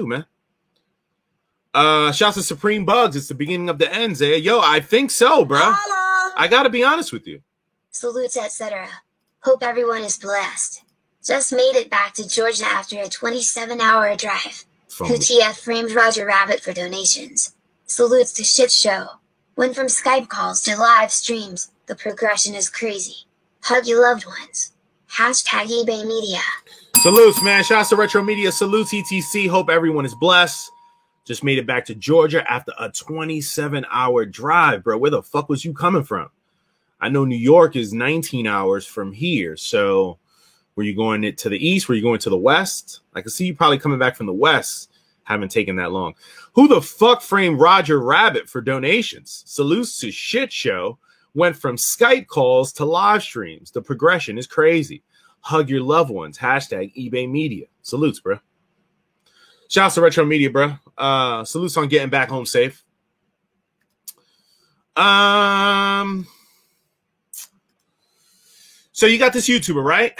man. Shouts to Supreme Bugs. It's the beginning of the ends, eh? Yo, I think so, bro. Holla! I gotta be honest with you. Salutes, etc. Hope everyone is blessed. Just made it back to Georgia after a 27-hour drive. Who TF framed Roger Rabbit for donations. Salutes to Shit Show. Went from Skype calls to live streams. The progression is crazy. Hug your loved ones. Hashtag eBay Media. Salutes, man. Shouts to Retro Media. Salutes, ETC. Hope everyone is blessed. Just made it back to Georgia after a 27-hour drive, bro. Where the fuck was you coming from? I know New York is 19 hours from here. So were you going to the east? Were you going to the west? I can see you probably coming back from the west. Haven't taken that long. Who the fuck framed Roger Rabbit for donations? Salutes to Shit Show. Went from Skype calls to live streams. The progression is crazy. Hug your loved ones. Hashtag eBay Media. Salutes, bro. Shouts to Retro Media, bro. Salutes on getting back home safe. So you got this YouTuber, right?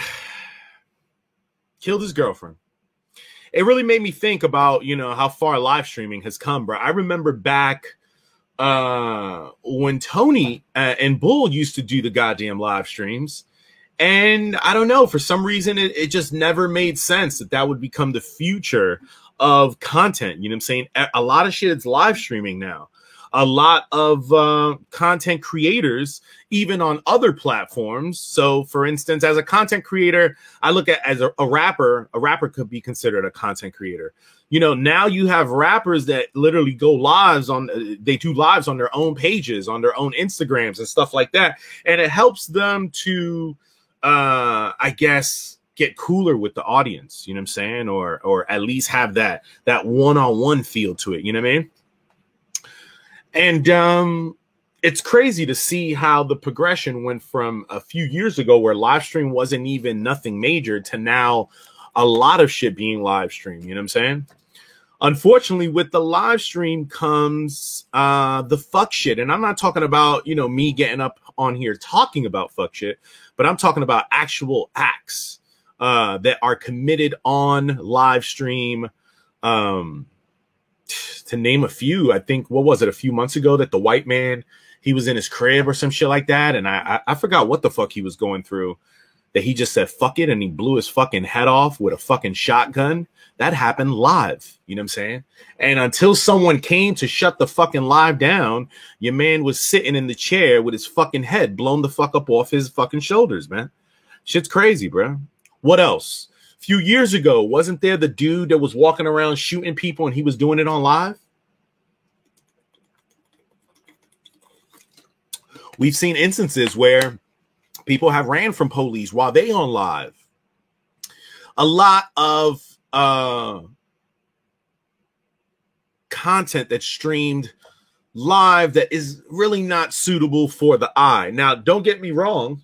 Killed his girlfriend. It really made me think about, how far live streaming has come, bro. I remember back when Tony and Bull used to do the goddamn live streams. And I don't know, for some reason, it just never made sense that would become the future of content. You know what I'm saying? A lot of shit is live streaming now. A lot of content creators, even on other platforms. So, for instance, as a content creator, I look at as a rapper could be considered a content creator. Now you have rappers that literally go lives they do lives on their own pages, on their own Instagrams and stuff like that. And it helps them to, I guess, get cooler with the audience, you know what I'm saying? Or at least have that one-on-one feel to it, you know what I mean? And it's crazy to see how the progression went from a few years ago where live stream wasn't even nothing major to now a lot of shit being live streamed, you know what I'm saying? Unfortunately, with the live stream comes the fuck shit. And I'm not talking about, me getting up on here talking about fuck shit, but I'm talking about actual acts that are committed on live stream. To name a few, I think, what was it, a few months ago that the white man, he was in his crib or some shit like that. And I forgot what the fuck he was going through, that he just said, fuck it. And he blew his fucking head off with a fucking shotgun. That happened live. You know what I'm saying? And until someone came to shut the fucking live down, your man was sitting in the chair with his fucking head blown the fuck up off his fucking shoulders, man. Shit's crazy, bro. What else? A few years ago, wasn't there the dude that was walking around shooting people and he was doing it on live? We've seen instances where people have ran from police while they on live. A lot of content that's streamed live that is really not suitable for the eye. Now, don't get me wrong.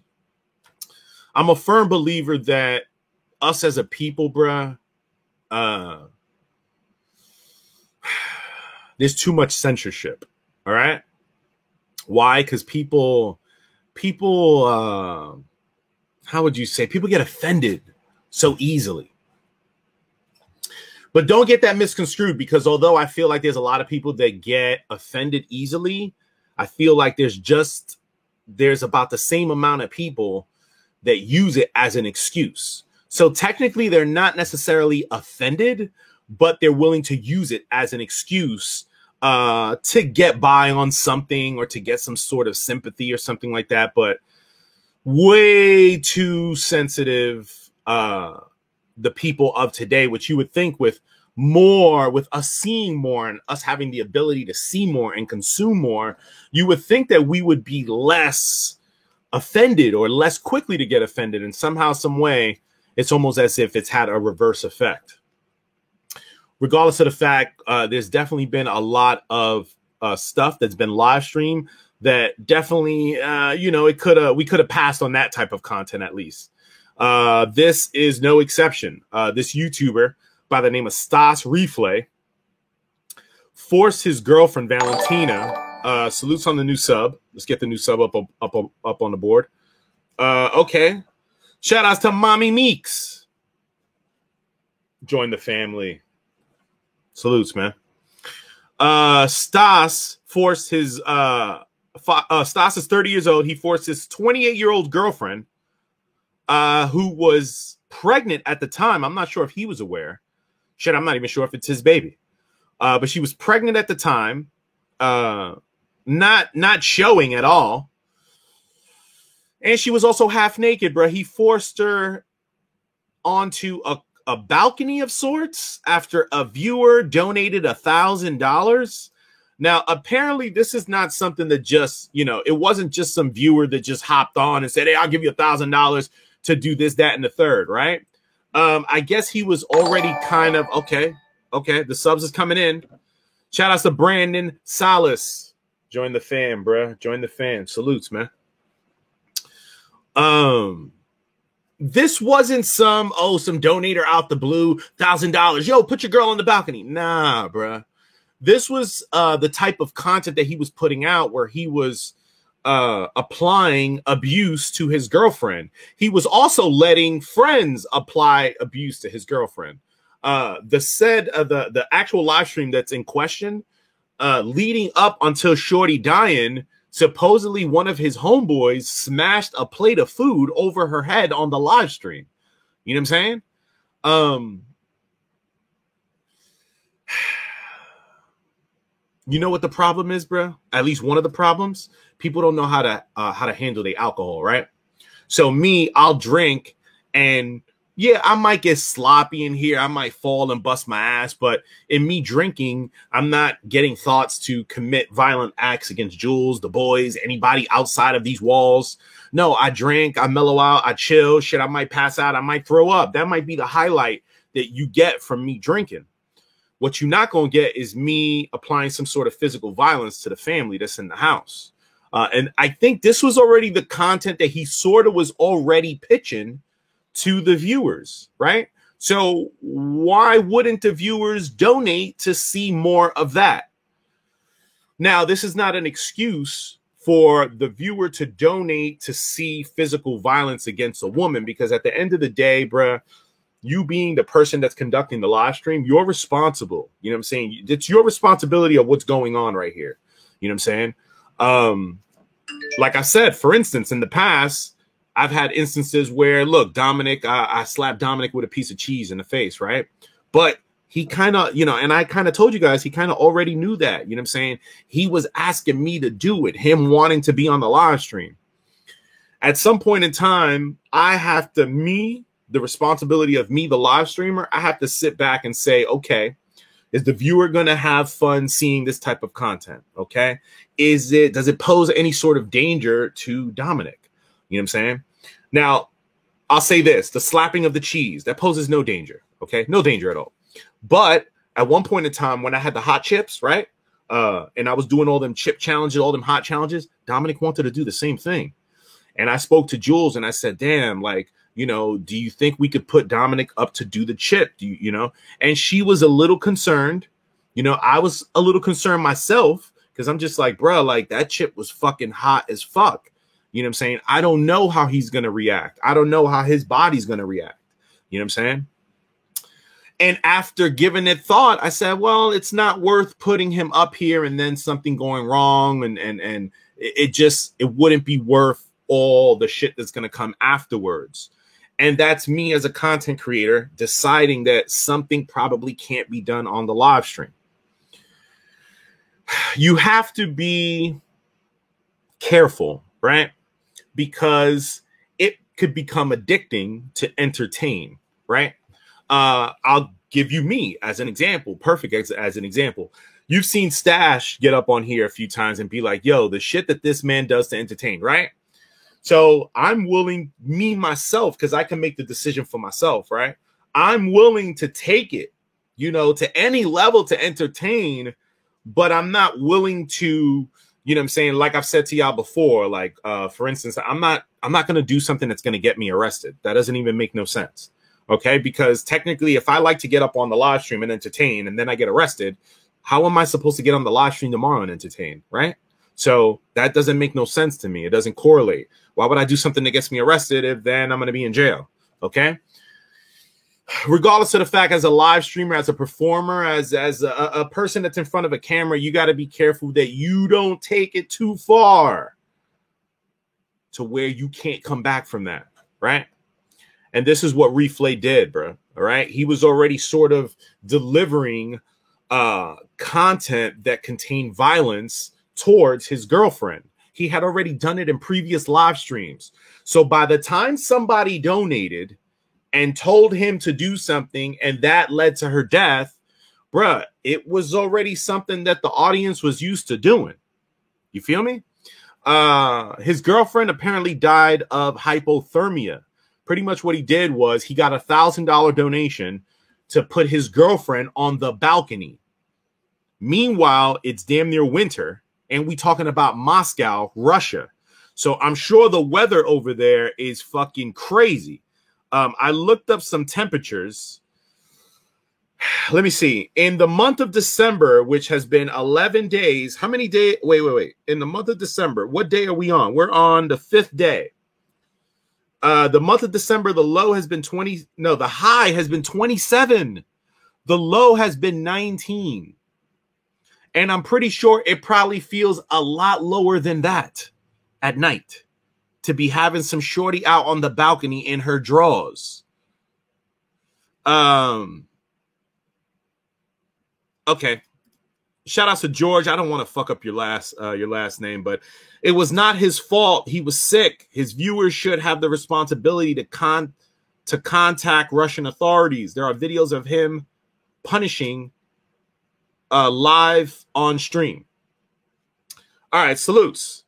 I'm a firm believer that us as a people, bruh, there's too much censorship. All right. Why? Because people, how would you say? People get offended so easily. But don't get that misconstrued, because although I feel like there's a lot of people that get offended easily, I feel like there's about the same amount of people that use it as an excuse. So technically, they're not necessarily offended, but they're willing to use it as an excuse to get by on something or to get some sort of sympathy or something like that. But way too sensitive, the people of today, which you would think with us seeing more and us having the ability to see more and consume more, you would think that we would be less offended or less quickly to get offended. And somehow, some way, it's almost as if it's had a reverse effect. Regardless of the fact, there's definitely been a lot of stuff that's been live streamed that definitely, we could have passed on that type of content at least. This is no exception. This YouTuber by the name of Stas Reflay forced his girlfriend Valentina. Salutes on the new sub. Let's get the new sub up on the board. Okay. Shout outs to Mommy Meeks. Join the family. Salutes, man. Stas forced his Stas is 30 years old. He forced his 28-year-old girlfriend, who was pregnant at the time. I'm not sure if he was aware. Shit, I'm not even sure if it's his baby. But she was pregnant at the time, not showing at all. And she was also half naked, bro. He forced her onto a balcony of sorts after a viewer donated $1,000. Now, apparently, this is not something that just, it wasn't just some viewer that just hopped on and said, hey, I'll give you $1,000 to do this, that, and the third, right? I guess he was already kind of, okay, the subs is coming in. Shout out to Brandon Salas. Join the fan, bruh. Join the fan. Salutes, man. This wasn't some donator out the blue, $1,000. Yo, put your girl on the balcony. Nah, bruh. This was the type of content that he was putting out where he was applying abuse to his girlfriend. He was also letting friends apply abuse to his girlfriend. The actual live stream that's in question, leading up until Shorty dying, supposedly one of his homeboys smashed a plate of food over her head on the live stream. You know what I'm saying? You know what the problem is, bro? At least one of the problems, people don't know how to handle the alcohol, right? So me, I'll drink, and yeah, I might get sloppy in here. I might fall and bust my ass, but in me drinking, I'm not getting thoughts to commit violent acts against Jules, the boys, anybody outside of these walls. No, I drink, I mellow out, I chill. Shit, I might pass out, I might throw up. That might be the highlight that you get from me drinking. What you're not going to get is me applying some sort of physical violence to the family that's in the house. And I think this was already the content that he sort of was already pitching to the viewers, right? So why wouldn't the viewers donate to see more of that? Now, this is not an excuse for the viewer to donate to see physical violence against a woman, because at the end of the day, bruh, you being the person that's conducting the live stream, you're responsible. You know what I'm saying? It's your responsibility of what's going on right here. You know what I'm saying? Like I said, for instance, in the past, I've had instances where, look, Dominic, I slapped Dominic with a piece of cheese in the face, right? But he kind of, and I kind of told you guys, he kind of already knew that. You know what I'm saying? He was asking me to do it, him wanting to be on the live stream. At some point in time, I have to, the responsibility of me, the live streamer, I have to sit back and say, okay, is the viewer going to have fun seeing this type of content? Okay. Does it pose any sort of danger to Dominic? You know what I'm saying? Now, I'll say this, the slapping of the cheese, that poses no danger. Okay. No danger at all. But at one point in time when I had the hot chips, right? And I was doing all them chip challenges, all them hot challenges, Dominic wanted to do the same thing. And I spoke to Jules and I said, damn, like, do you think we could put Dominic up to do the chip? And she was a little concerned. I was a little concerned myself because I'm just like, bro, like that chip was fucking hot as fuck. You know what I'm saying? I don't know how he's going to react. I don't know how his body's going to react. You know what I'm saying? And after giving it thought, I said, well, it's not worth putting him up here and then something going wrong. And it wouldn't be worth all the shit that's going to come afterwards. And that's me as a content creator deciding that something probably can't be done on the live stream. You have to be careful, right? Because it could become addicting to entertain, right? I'll give you me as an example, perfect as an example. You've seen Stash get up on here a few times and be like, yo, the shit that this man does to entertain, right? So I'm willing, me, myself, because I can make the decision for myself, right? I'm willing to take it, to any level to entertain, but I'm not willing to, what I'm saying? Like I've said to y'all before, like, for instance, I'm not going to do something that's going to get me arrested. That doesn't even make no sense. Okay. Because technically, if I like to get up on the live stream and entertain, and then I get arrested, how am I supposed to get on the live stream tomorrow and entertain? Right. So that doesn't make no sense to me. It doesn't correlate. Why would I do something that gets me arrested if then I'm going to be in jail? Okay. regardless of the fact, as a live streamer, as a performer, as a person that's in front of a camera, you got to be careful that you don't take it too far to where you can't come back from that, right? And this is what Reflay did, bro. All right, he was already sort of delivering content that contained violence towards his girlfriend. He had already done it in previous live streams. So by the time somebody donated and told him to do something and that led to her death, bruh, it was already something that the audience was used to doing. You feel me? His girlfriend apparently died of hypothermia. Pretty much what he did was he got $1,000 donation to put his girlfriend on the balcony. Meanwhile, it's damn near winter, and we talking about Moscow, Russia. So I'm sure the weather over there is fucking crazy. I looked up some temperatures. Let me see. In the month of December, which has been 11 days, how many days? Wait. In the month of December, what day are we on? We're on the 5th day. The month of December, the low has been the high has been 27. The low has been 19. And I'm pretty sure it probably feels a lot lower than that at night to be having some shorty out on the balcony in her drawers. Okay. Shout out to George. I don't want to fuck up your last name, but it was not his fault. He was sick. His viewers should have the responsibility to contact Russian authorities. There are videos of him punishing live on stream. All right, salutes.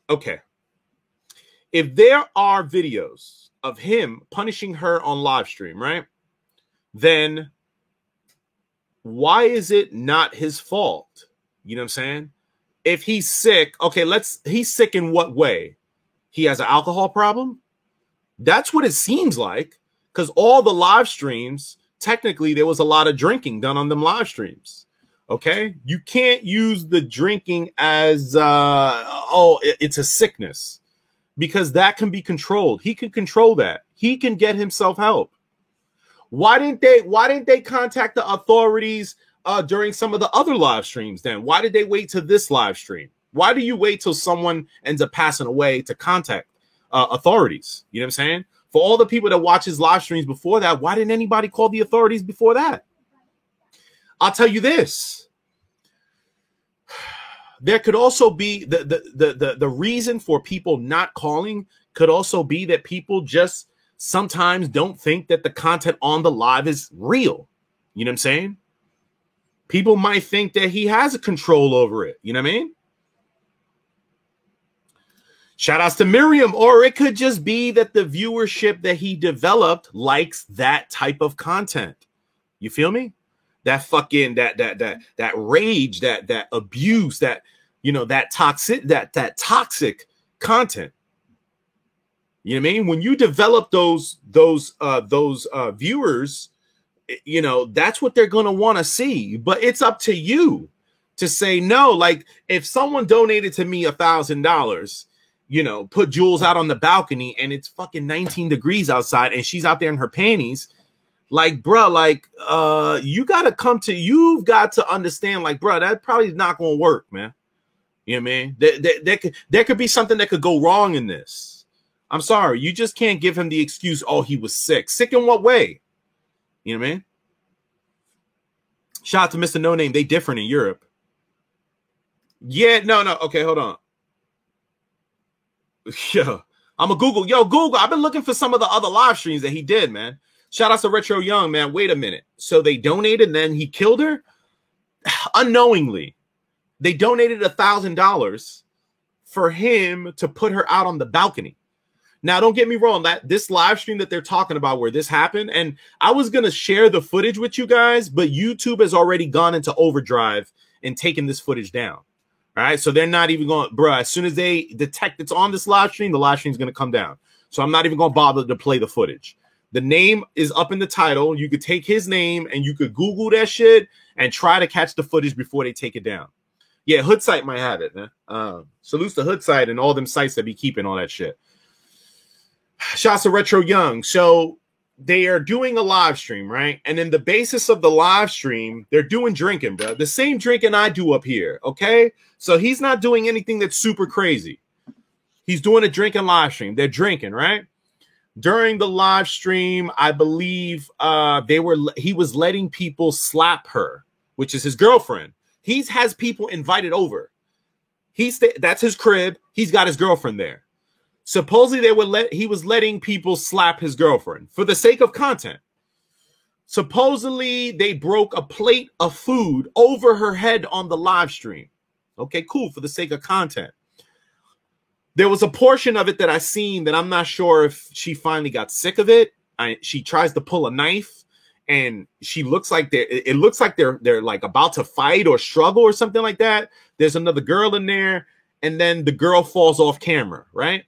Okay. If there are videos of him punishing her on live stream, right? Then why is it not his fault? You know what I'm saying? If he's sick, okay, he's sick in what way? He has an alcohol problem? That's what it seems like, because all the live streams, technically, there was a lot of drinking done on them live streams. Okay? You can't use the drinking as, it's a sickness, because that can be controlled. He can control that. He can get himself help. Why didn't they contact the authorities during some of the other live streams then? Why did they wait till this live stream? Why do you wait till someone ends up passing away to contact authorities? You know what I'm saying? For all the people that watch his live streams before that, why didn't anybody call the authorities before that? I'll tell you this. There could also be the reason for people not calling could also be that people just sometimes don't think that the content on the live is real. You know what I'm saying? People might think that he has a control over it. You know what I mean? Shout outs to Miriam. Or it could just be that the viewership that he developed likes that type of content. You feel me? That fucking that rage, that abuse, that that toxic content. You know what I mean? When you develop those viewers, that's what they're going to want to see. But it's up to you to say no. Like if someone donated to me $1,000, put Jules out on the balcony and it's fucking 19 degrees outside and she's out there in her panties. Like, bro, you've got to understand, like, bro, that probably is not going to work, man. You know what I mean? There could be something that could go wrong in this. I'm sorry. You just can't give him the excuse, oh, he was sick. Sick in what way? You know what I mean? Shout out to Mr. No Name. They different in Europe. Yeah, no. Okay, hold on. Yeah. I'm a Google. Yo, Google. I've been looking for some of the other live streams that he did, man. Shout out to Retro Young, man. Wait a minute. So they donated and then he killed her? Unknowingly. They donated $1,000 for him to put her out on the balcony. Now, don't get me wrong, that this live stream that they're talking about where this happened, and I was going to share the footage with you guys, but YouTube has already gone into overdrive and taken this footage down. All right, so they're not even going, bruh, as soon as they detect it's on this live stream, the live stream is going to come down. So I'm not even going to bother to play the footage. The name is up in the title. You could take his name and you could Google that shit and try to catch the footage before they take it down. Yeah, Hoodsight might have it, man. Salutes to Hoodsight and all them sites that be keeping all that shit. Shouts to Retro Young. So they are doing a live stream, right? And in the basis of the live stream, they're doing drinking, bro. The same drinking I do up here, okay? So he's not doing anything that's super crazy. He's doing a drinking live stream. They're drinking, right? During the live stream, I believe he was letting people slap her, which is his girlfriend. He has people invited over. That's his crib. He's got his girlfriend there. Supposedly he was letting people slap his girlfriend for the sake of content. Supposedly they broke a plate of food over her head on the live stream. Okay, cool, for the sake of content. There was a portion of it that I seen that I'm not sure if she finally got sick of it. She tries to pull a knife and she looks like it looks like they're like about to fight or struggle or something like that. There's another girl in there and then the girl falls off camera, right?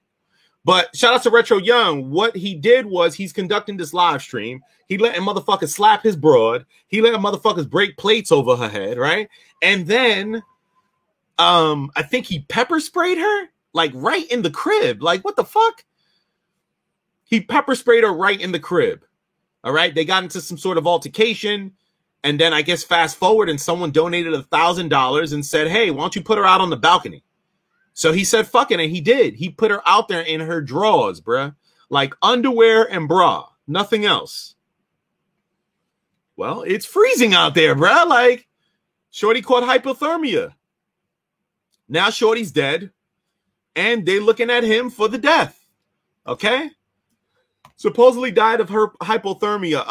But shout out to Retro Young. What he did was he's conducting this live stream. He let a motherfucker slap his broad. He let a motherfuckers break plates over her head, right? And then I think he pepper sprayed her, like right in the crib. Like, what the fuck? He pepper sprayed her right in the crib. All right. They got into some sort of altercation. And then I guess fast forward and someone donated $1,000 and said, hey, why don't you put her out on the balcony? So he said, fucking, and he did. He put her out there in her drawers, bruh. Like underwear and bra. Nothing else. Well, it's freezing out there, bruh. Like, shorty caught hypothermia. Now shorty's dead. And they looking at him for the death. Okay? Supposedly died of her hypothermia.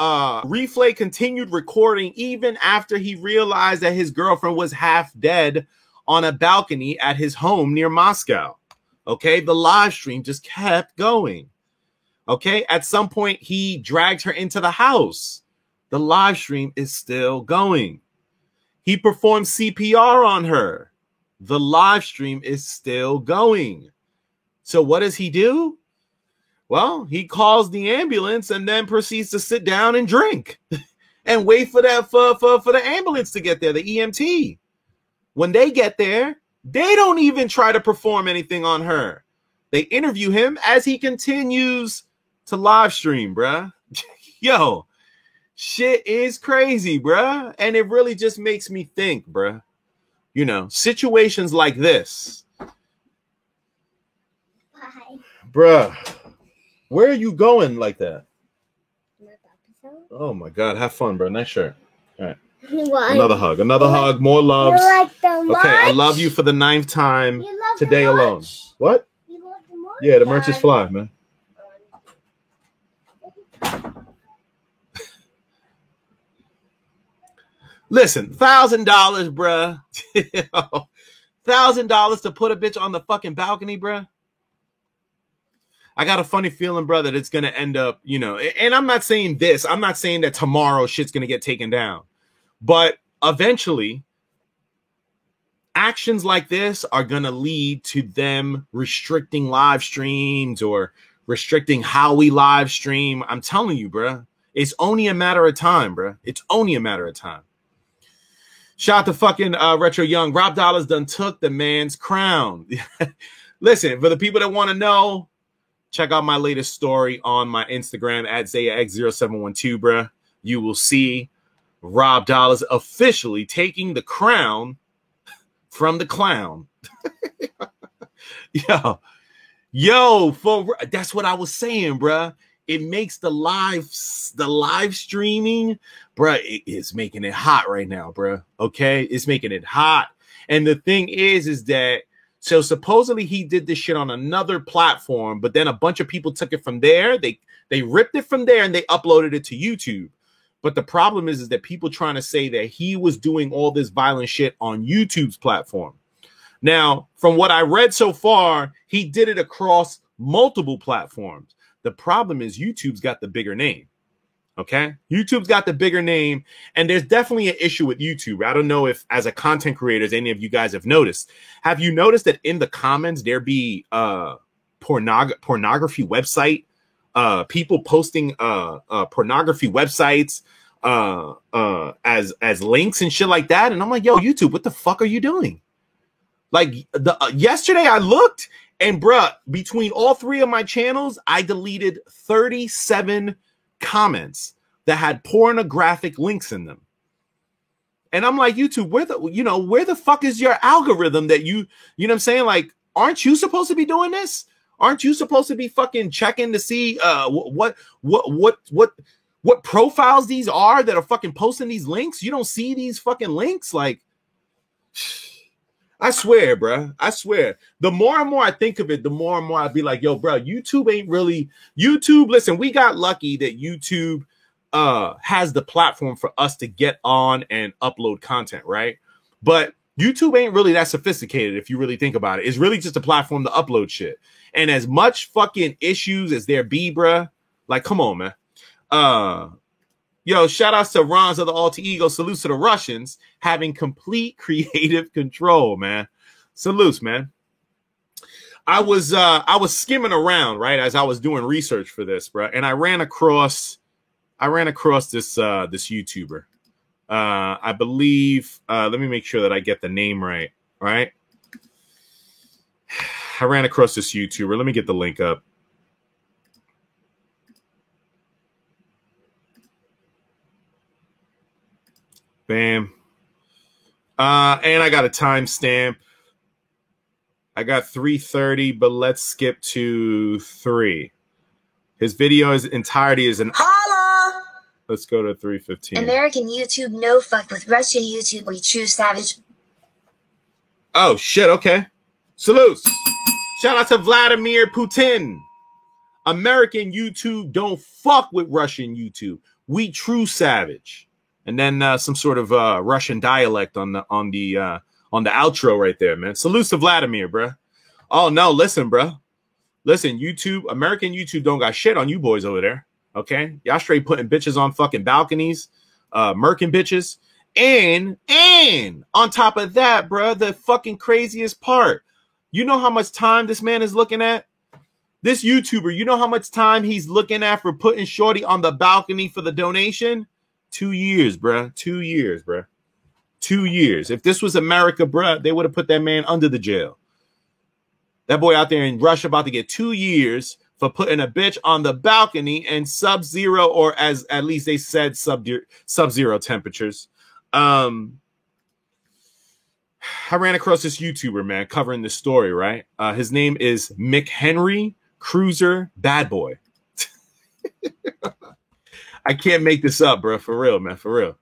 Reflay continued recording even after he realized that his girlfriend was half dead on a balcony at his home near Moscow. Okay, the live stream just kept going. Okay, at some point he dragged her into the house. The live stream is still going. He performed CPR on her. The live stream is still going. So what does he do? Well, he calls the ambulance and then proceeds to sit down and drink and wait for the ambulance to get there, the EMT. When they get there, they don't even try to perform anything on her. They interview him as he continues to live stream, bruh. Yo, shit is crazy, bruh. And it really just makes me think, bruh. You know, situations like this. Bye. Bruh, where are you going like that? Oh, my God. Have fun, bruh. Nice shirt. All right. Another hug, more loves. Okay, I love you for the 9th time today alone. What? Yeah, the merch is fly, man. Listen, $1,000, bruh. $1,000 to put a bitch on the fucking balcony, bruh. I got a funny feeling, brother, that it's gonna end up, you know, and I'm not saying this. I'm not saying that tomorrow shit's gonna get taken down. But eventually, actions like this are going to lead to them restricting live streams or restricting how we live stream. I'm telling you, bruh. It's only a matter of time, bruh. It's only a matter of time. Shout out to fucking Retro Young. Rob Dollars done took the man's crown. Listen, for the people that want to know, check out my latest story on my Instagram at ZayaX0712, bruh. You will see Rob Dollars officially taking the crown from the clown. That's what I was saying, bruh. It makes the live streaming, bruh, it's making it hot right now, bruh. Okay, it's making it hot. And the thing is that so supposedly he did this shit on another platform, but then a bunch of people took it from there. They ripped it from there and they uploaded it to YouTube. But the problem is that people trying to say that he was doing all this violent shit on YouTube's platform. Now, from what I read so far, he did it across multiple platforms. The problem is YouTube's got the bigger name. Okay? YouTube's got the bigger name, and there's definitely an issue with YouTube. I don't know if, as a content creator, as any of you guys have noticed. Have you noticed that in the comments there be pornography website? People posting pornography websites as links and shit like that, and I'm like, yo, YouTube, what the fuck are you doing? Like yesterday I looked And bruh, between all three of my channels, I deleted 37 comments that had pornographic links in them. And I'm like, YouTube, where the fuck is your algorithm that you know what I'm saying? Like, aren't you supposed to be doing this? Aren't you supposed to be fucking checking to see what profiles these are that are fucking posting these links? You don't see these fucking links? Like, I swear, bro. I swear. The more and more I think of it, the more and more I'd be like, yo, bro, YouTube ain't really YouTube. Listen, we got lucky that YouTube has the platform for us to get on and upload content, right? But YouTube ain't really that sophisticated if you really think about it. It's really just a platform to upload shit. And as much fucking issues as there be, bruh, like, come on, man. Yo, shout outs to Ron's of the Alter Ego. Salutes to the Russians having complete creative control, man. Salutes, man. I was skimming around, right, as I was doing research for this, bro, and I ran across this YouTuber. I believe, let me make sure that I get the name right, right? I ran across this YouTuber. Let me get the link up. Bam. And I got a timestamp. I got 3:30, but let's skip to 3. His video's entirety is an holla. Let's go to 3:15. American YouTube no fuck with Russian YouTube, we true savage. Oh shit, okay. Salutes. Shout out to Vladimir Putin. American YouTube don't fuck with Russian YouTube. We true savage. And then some sort of Russian dialect on the outro right there, man. Salutes to Vladimir, bruh. Oh no, listen, bruh. Listen, YouTube, American YouTube don't got shit on you boys over there. Okay, y'all straight putting bitches on fucking balconies, murking bitches, and on top of that, bruh, the fucking craziest part. You know how much time this man is looking at? This YouTuber, you know how much time he's looking at for putting Shorty on the balcony for the donation? 2 years, bruh. 2 years, bruh. 2 years. If this was America, bruh, they would have put that man under the jail. That boy out there in Russia about to get 2 years for putting a bitch on the balcony in sub-zero, or as at least they said, sub-zero temperatures. I ran across this YouTuber, man, covering this story, right? His name is McHenry Cruiser Bad Boy. I can't make this up, bro. For real, man. For real.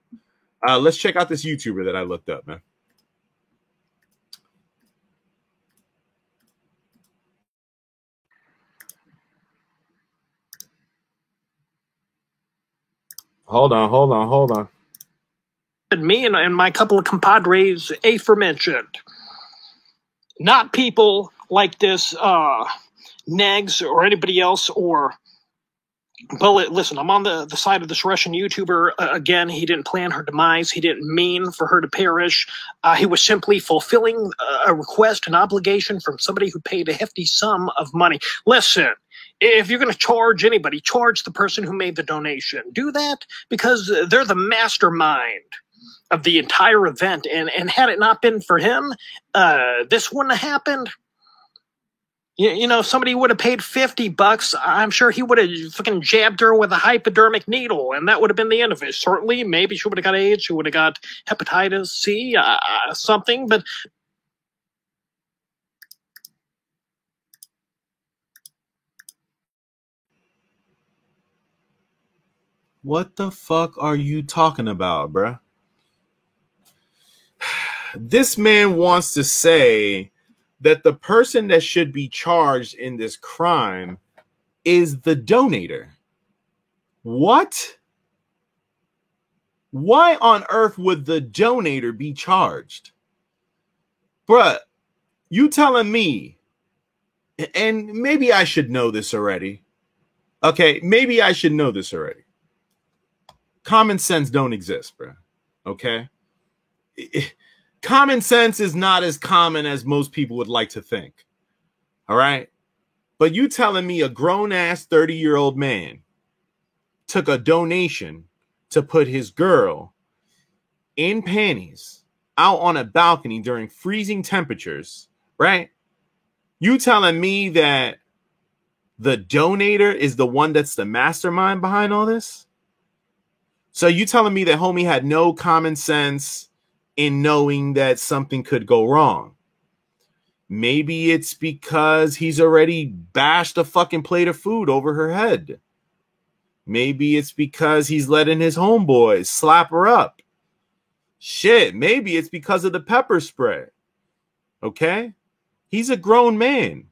Let's check out this YouTuber that I looked up, man. Hold on. Me and my couple of compadres aforementioned. Not people like this Negs or anybody else, or... But listen, I'm on the side of this Russian YouTuber. Again, he didn't plan her demise. He didn't mean for her to perish. He was simply fulfilling a request, an obligation from somebody who paid a hefty sum of money. Listen, if you're going to charge anybody, charge the person who made the donation. Do that because they're the mastermind of the entire event. And had it not been for him, this wouldn't have happened. You know, if somebody would have paid $50, I'm sure he would have fucking jabbed her with a hypodermic needle, and that would have been the end of it. Certainly, maybe she would have got AIDS, she would have got hepatitis C, something, but... What the fuck are you talking about, bruh? This man wants to say that the person that should be charged in this crime is the donator. What? Why on earth would the donator be charged? Bruh, you telling me, and maybe I should know this already. Okay, maybe I should know this already. Common sense don't exist, bruh. Okay? Common sense is not as common as most people would like to think. All right? But you telling me a grown-ass 30-year-old man took a donation to put his girl in panties out on a balcony during freezing temperatures, right? You telling me that the donator is the one that's the mastermind behind all this? So you telling me that homie had no common sense in knowing that something could go wrong? Maybe it's because he's already bashed a fucking plate of food over her head. Maybe it's because he's letting his homeboys slap her up. Shit, maybe it's because of the pepper spray. Okay? He's a grown man.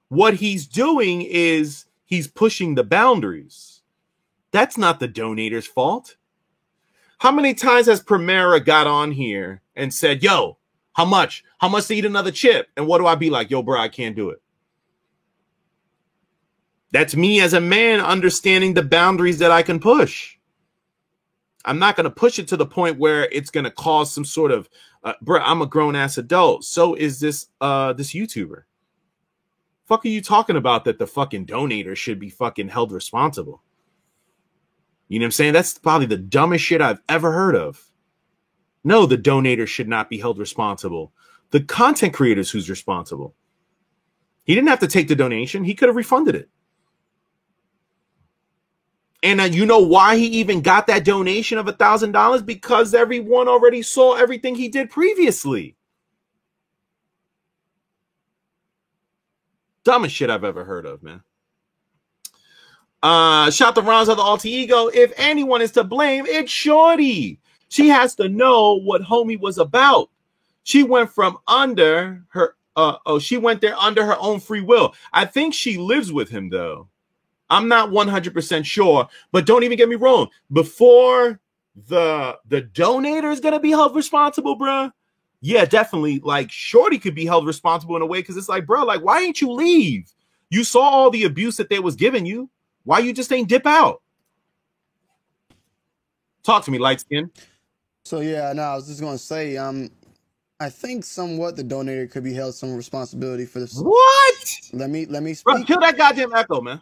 What he's doing is he's pushing the boundaries. That's not the donator's fault. How many times has Primera got on here and said, yo, how much? How much to eat another chip? And what do I be like? Yo, bro, I can't do it. That's me as a man understanding the boundaries that I can push. I'm not going to push it to the point where it's going to cause some sort of, bro, I'm a grown ass adult. So is this YouTuber. Fuck are you talking about that the fucking donator should be fucking held responsible? You know what I'm saying? That's probably the dumbest shit I've ever heard of. No, the donator should not be held responsible. The content creator's who's responsible. He didn't have to take the donation. He could have refunded it. And you know why he even got that donation of $1,000? Because everyone already saw everything he did previously. Dumbest shit I've ever heard of, man. Shout the rounds of the alter ego. If anyone is to blame, it's Shorty. She has to know what homie was about. She went from under her. She went there under her own free will. I think she lives with him though. I'm not 100% sure, but don't even get me wrong. Before the donator is gonna be held responsible, bruh. Yeah, definitely. Like Shorty could be held responsible in a way because it's like, bro, like why ain't you leave? You saw all the abuse that they was giving you. Why you just ain't dip out? Talk to me, light skin. So yeah, no, I was just gonna say, I think somewhat the donator could be held some responsibility for this. What? Let me speak. Bro, kill that goddamn echo, man.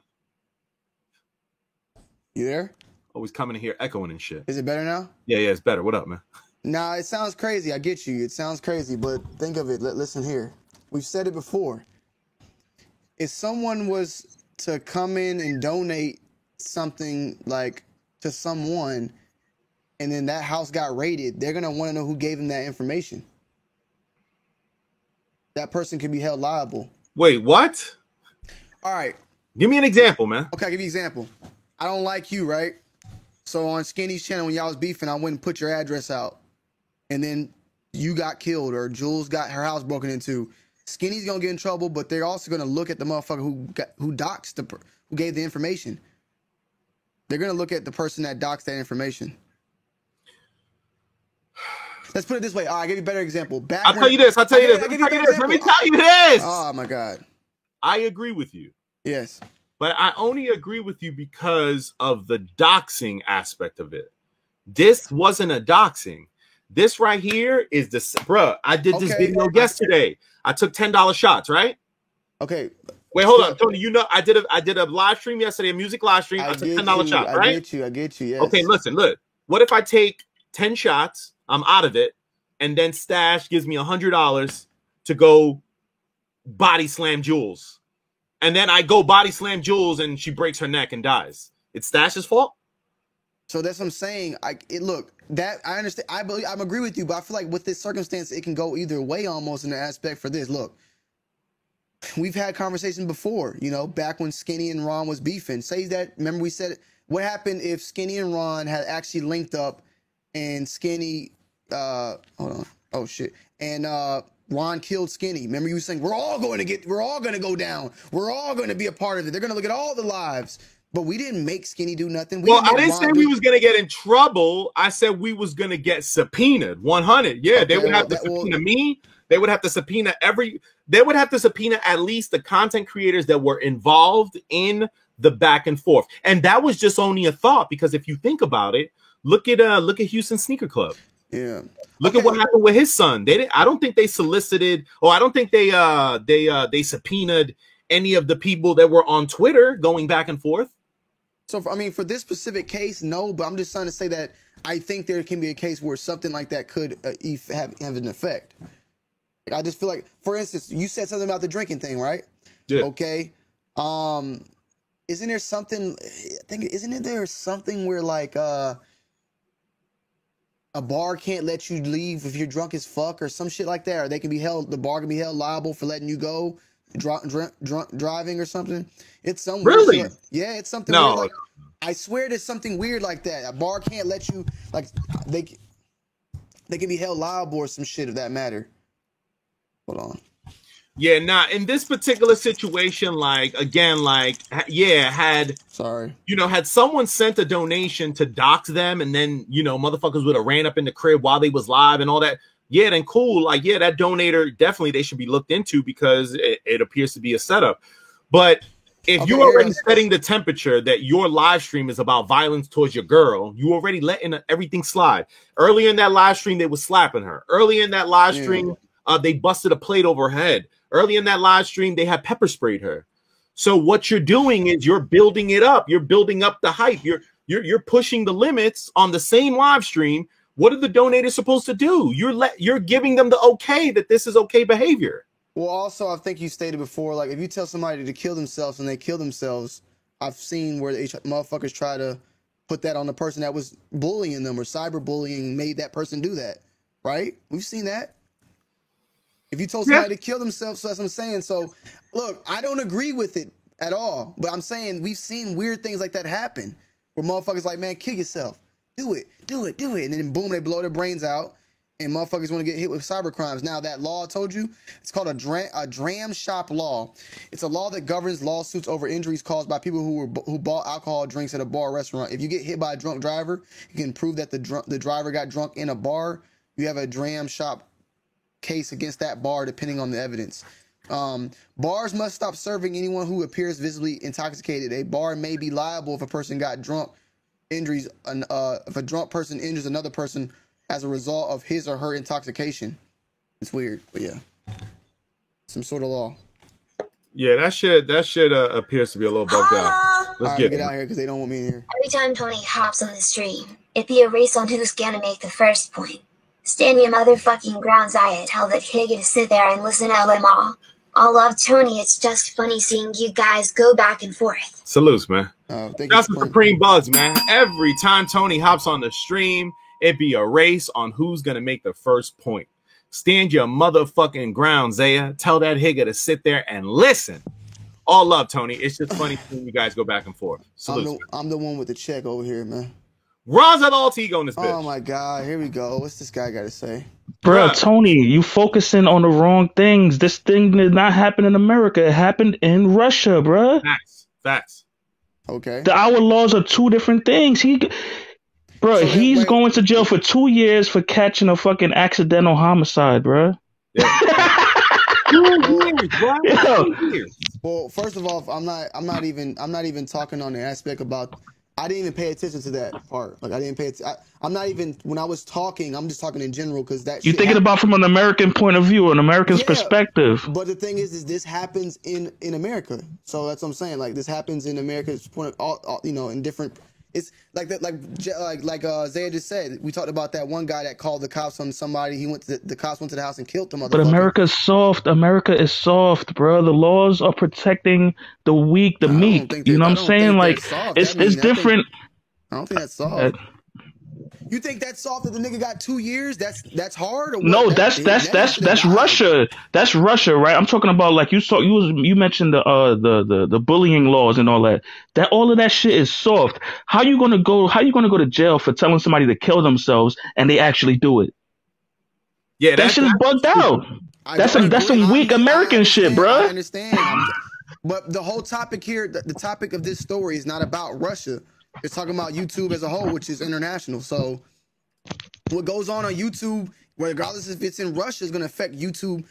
You there? Always coming in here echoing and shit. Is it better now? Yeah, it's better. What up, man? Nah, it sounds crazy. I get you. It sounds crazy, but think of it. Listen here. We've said it before. If someone was to come in and donate something like to someone, and then that house got raided, they're gonna want to know who gave them that information. That person could be held liable. Wait, what? All right. Give me an example, man. Okay, I'll give you an example. I don't like you, right? So on Skinny's channel, when y'all was beefing, I went and put your address out. And then you got killed or Jules got her house broken into. Skinny's going to get in trouble, but they're also going to look at the motherfucker who doxed who gave the information. They're going to look at the person that doxed that information. Let's put it this way. All right, I'll give you a better example. I'll tell you this. Let me tell you this. Oh, my God. I agree with you. Yes. But I only agree with you because of the doxing aspect of it. This wasn't a doxing. This right here is the, bruh, I did this video yesterday. I took $10 shots, right? Okay. Wait, hold on, Tony. You know, I did a live stream yesterday, a music live stream. I took $10 shots, right? I get you. Yes. Okay, listen, look. What if I take 10 shots, I'm out of it, and then Stash gives me $100 to go body slam Jules? And then I go body slam Jules and she breaks her neck and dies. It's Stash's fault? So that's what I'm saying. Look, that I understand. I agree with you, but I feel like with this circumstance, it can go either way almost in the aspect for this. Look, we've had conversations before, you know, back when Skinny and Ron was beefing. Remember we said, what happened if Skinny and Ron had actually linked up and Skinny, hold on. Oh shit. And, Ron killed Skinny. Remember you were saying, we're all going to go down. We're all going to be a part of it. They're going to look at all the lives. But we didn't make Skinny do nothing. I didn't say we was going to get in trouble. I said we was going to get subpoenaed. 100. Yeah, they would have to subpoena me. They would have to subpoena they would have to subpoena at least the content creators that were involved in the back and forth. And that was just only a thought, because if you think about it, look at Houston Sneaker Club. Yeah. Look at what happened with his son. I don't think they solicited, or I don't think they subpoenaed any of the people that were on Twitter going back and forth. So, for this specific case, no, but I'm just trying to say that I think there can be a case where something like that could have an effect. I just feel like, for instance, you said something about the drinking thing, right? Yeah. Okay. Isn't there something? Isn't there something where like a bar can't let you leave if you're drunk as fuck or some shit like that, or the bar can be held liable for letting you go driving or something. It's some really, yeah, it's something. No, weird like, I swear there's something weird like that. A bar can't let you like they can be held liable or some shit of that matter. Hold on. Yeah, in this particular situation, like again, like had someone sent a donation to dox them, and then motherfuckers would have ran up in the crib while they was live and all that. Yeah, then cool. Like, yeah, that donator definitely they should be looked into because it appears to be a setup. But if you're already setting the temperature that your live stream is about violence towards your girl, you already letting everything slide. Earlier in that live stream, they were slapping her. Early in that live stream, they busted a plate over her head. Early in that live stream, they had pepper sprayed her. So what you're doing is you're building it up. You're building up the hype. You're pushing the limits on the same live stream. What are the donators supposed to do? You're giving them the okay that this is okay behavior. Well, also, I think you stated before, like, if you tell somebody to kill themselves and they kill themselves, I've seen where motherfuckers try to put that on the person that was bullying them or cyberbullying made that person do that, right? We've seen that. If you told somebody to kill themselves, so that's what I'm saying. So, look, I don't agree with it at all, but I'm saying we've seen weird things like that happen where motherfuckers like, man, kill yourself. Do it. And then boom, they blow their brains out. And motherfuckers want to get hit with cyber crimes. Now, that law I told you, it's called a dram shop law. It's a law that governs lawsuits over injuries caused by people who bought alcohol drinks at a bar or restaurant. If you get hit by a drunk driver, you can prove that the driver got drunk in a bar. You have a dram shop case against that bar, depending on the evidence. Bars must stop serving anyone who appears visibly intoxicated. A bar may be liable if a person got drunk injuries. If a drunk person injures another person as a result of his or her intoxication. It's weird, but yeah, some sort of law. Yeah, that shit appears to be a little bugged out. Let's get out here because they don't want me in here. Every time Tony hops on the stream, it'd be a race on who's gonna make the first point. Stand your motherfucking ground, Zaya. Tell that Higa to sit there and listen to them all. I love Tony. It's just funny seeing you guys go back and forth. Salutes, man. That's the Supreme Bugs, man. Every time Tony hops on the stream, it'd be a race on who's going to make the first point. Stand your motherfucking ground, Zaya. Tell that Higa to sit there and listen. All love, Tony. It's just funny seeing you guys go back and forth. Salute. I'm the one with the check over here, man. Ron's at all ego in this bitch. Oh, my God. Here we go. What's this guy got to say? Bruh, Tony, you focusing on the wrong things. This thing did not happen in America. It happened in Russia, bruh. Facts. Okay. Our laws are two different things. He's going to jail for 2 years for catching a fucking accidental homicide, bruh. Yeah. 2 years, bro. Yeah. 2 years. Well, first of all, I'm not even talking on the aspect about. I didn't even pay attention to that part. Like I didn't pay attention. I'm not even when I was talking. I'm just talking in general because that. You're thinking about from an American point of view, an American's perspective. But the thing is this happens in America. So that's what I'm saying. Like this happens in America's point of all in different. It's like that, like Zaya just said. We talked about that one guy that called the cops on somebody. He went to the cops went to the house and killed them. But America's soft. America is soft, bro. The laws are protecting the weak, the meek. You know what I'm saying? Like it's different. I don't think that's soft. You think that's soft that the nigga got 2 years? That's hard. Or what? No, that's Russia. That's Russia, right? I'm talking about like you mentioned the bullying laws and all that. All of that shit is soft. How you gonna go to jail for telling somebody to kill themselves and they actually do it? Yeah, that shit is bugged out. That's some weak American shit, bro. I understand. But the whole topic here, the topic of this story is not about Russia. It's talking about YouTube as a whole, which is international. So what goes on YouTube, regardless if it's in Russia, is going to affect YouTube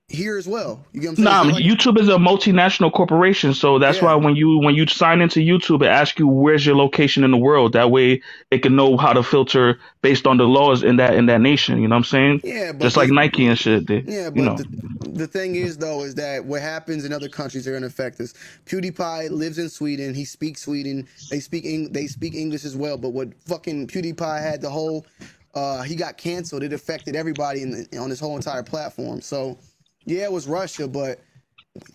here as well. You get what I'm saying? YouTube is a multinational corporation, so that's why when you sign into YouTube, it asks you where's your location in the world. That way, it can know how to filter based on the laws in that nation. You know what I'm saying? Yeah, but just like Nike and shit. The thing is though, is that what happens in other countries are going to affect us. PewDiePie lives in Sweden. He speaks Sweden. They speak English as well. But what fucking PewDiePie had the whole he got canceled. It affected everybody on this whole entire platform. So, yeah, it was Russia, but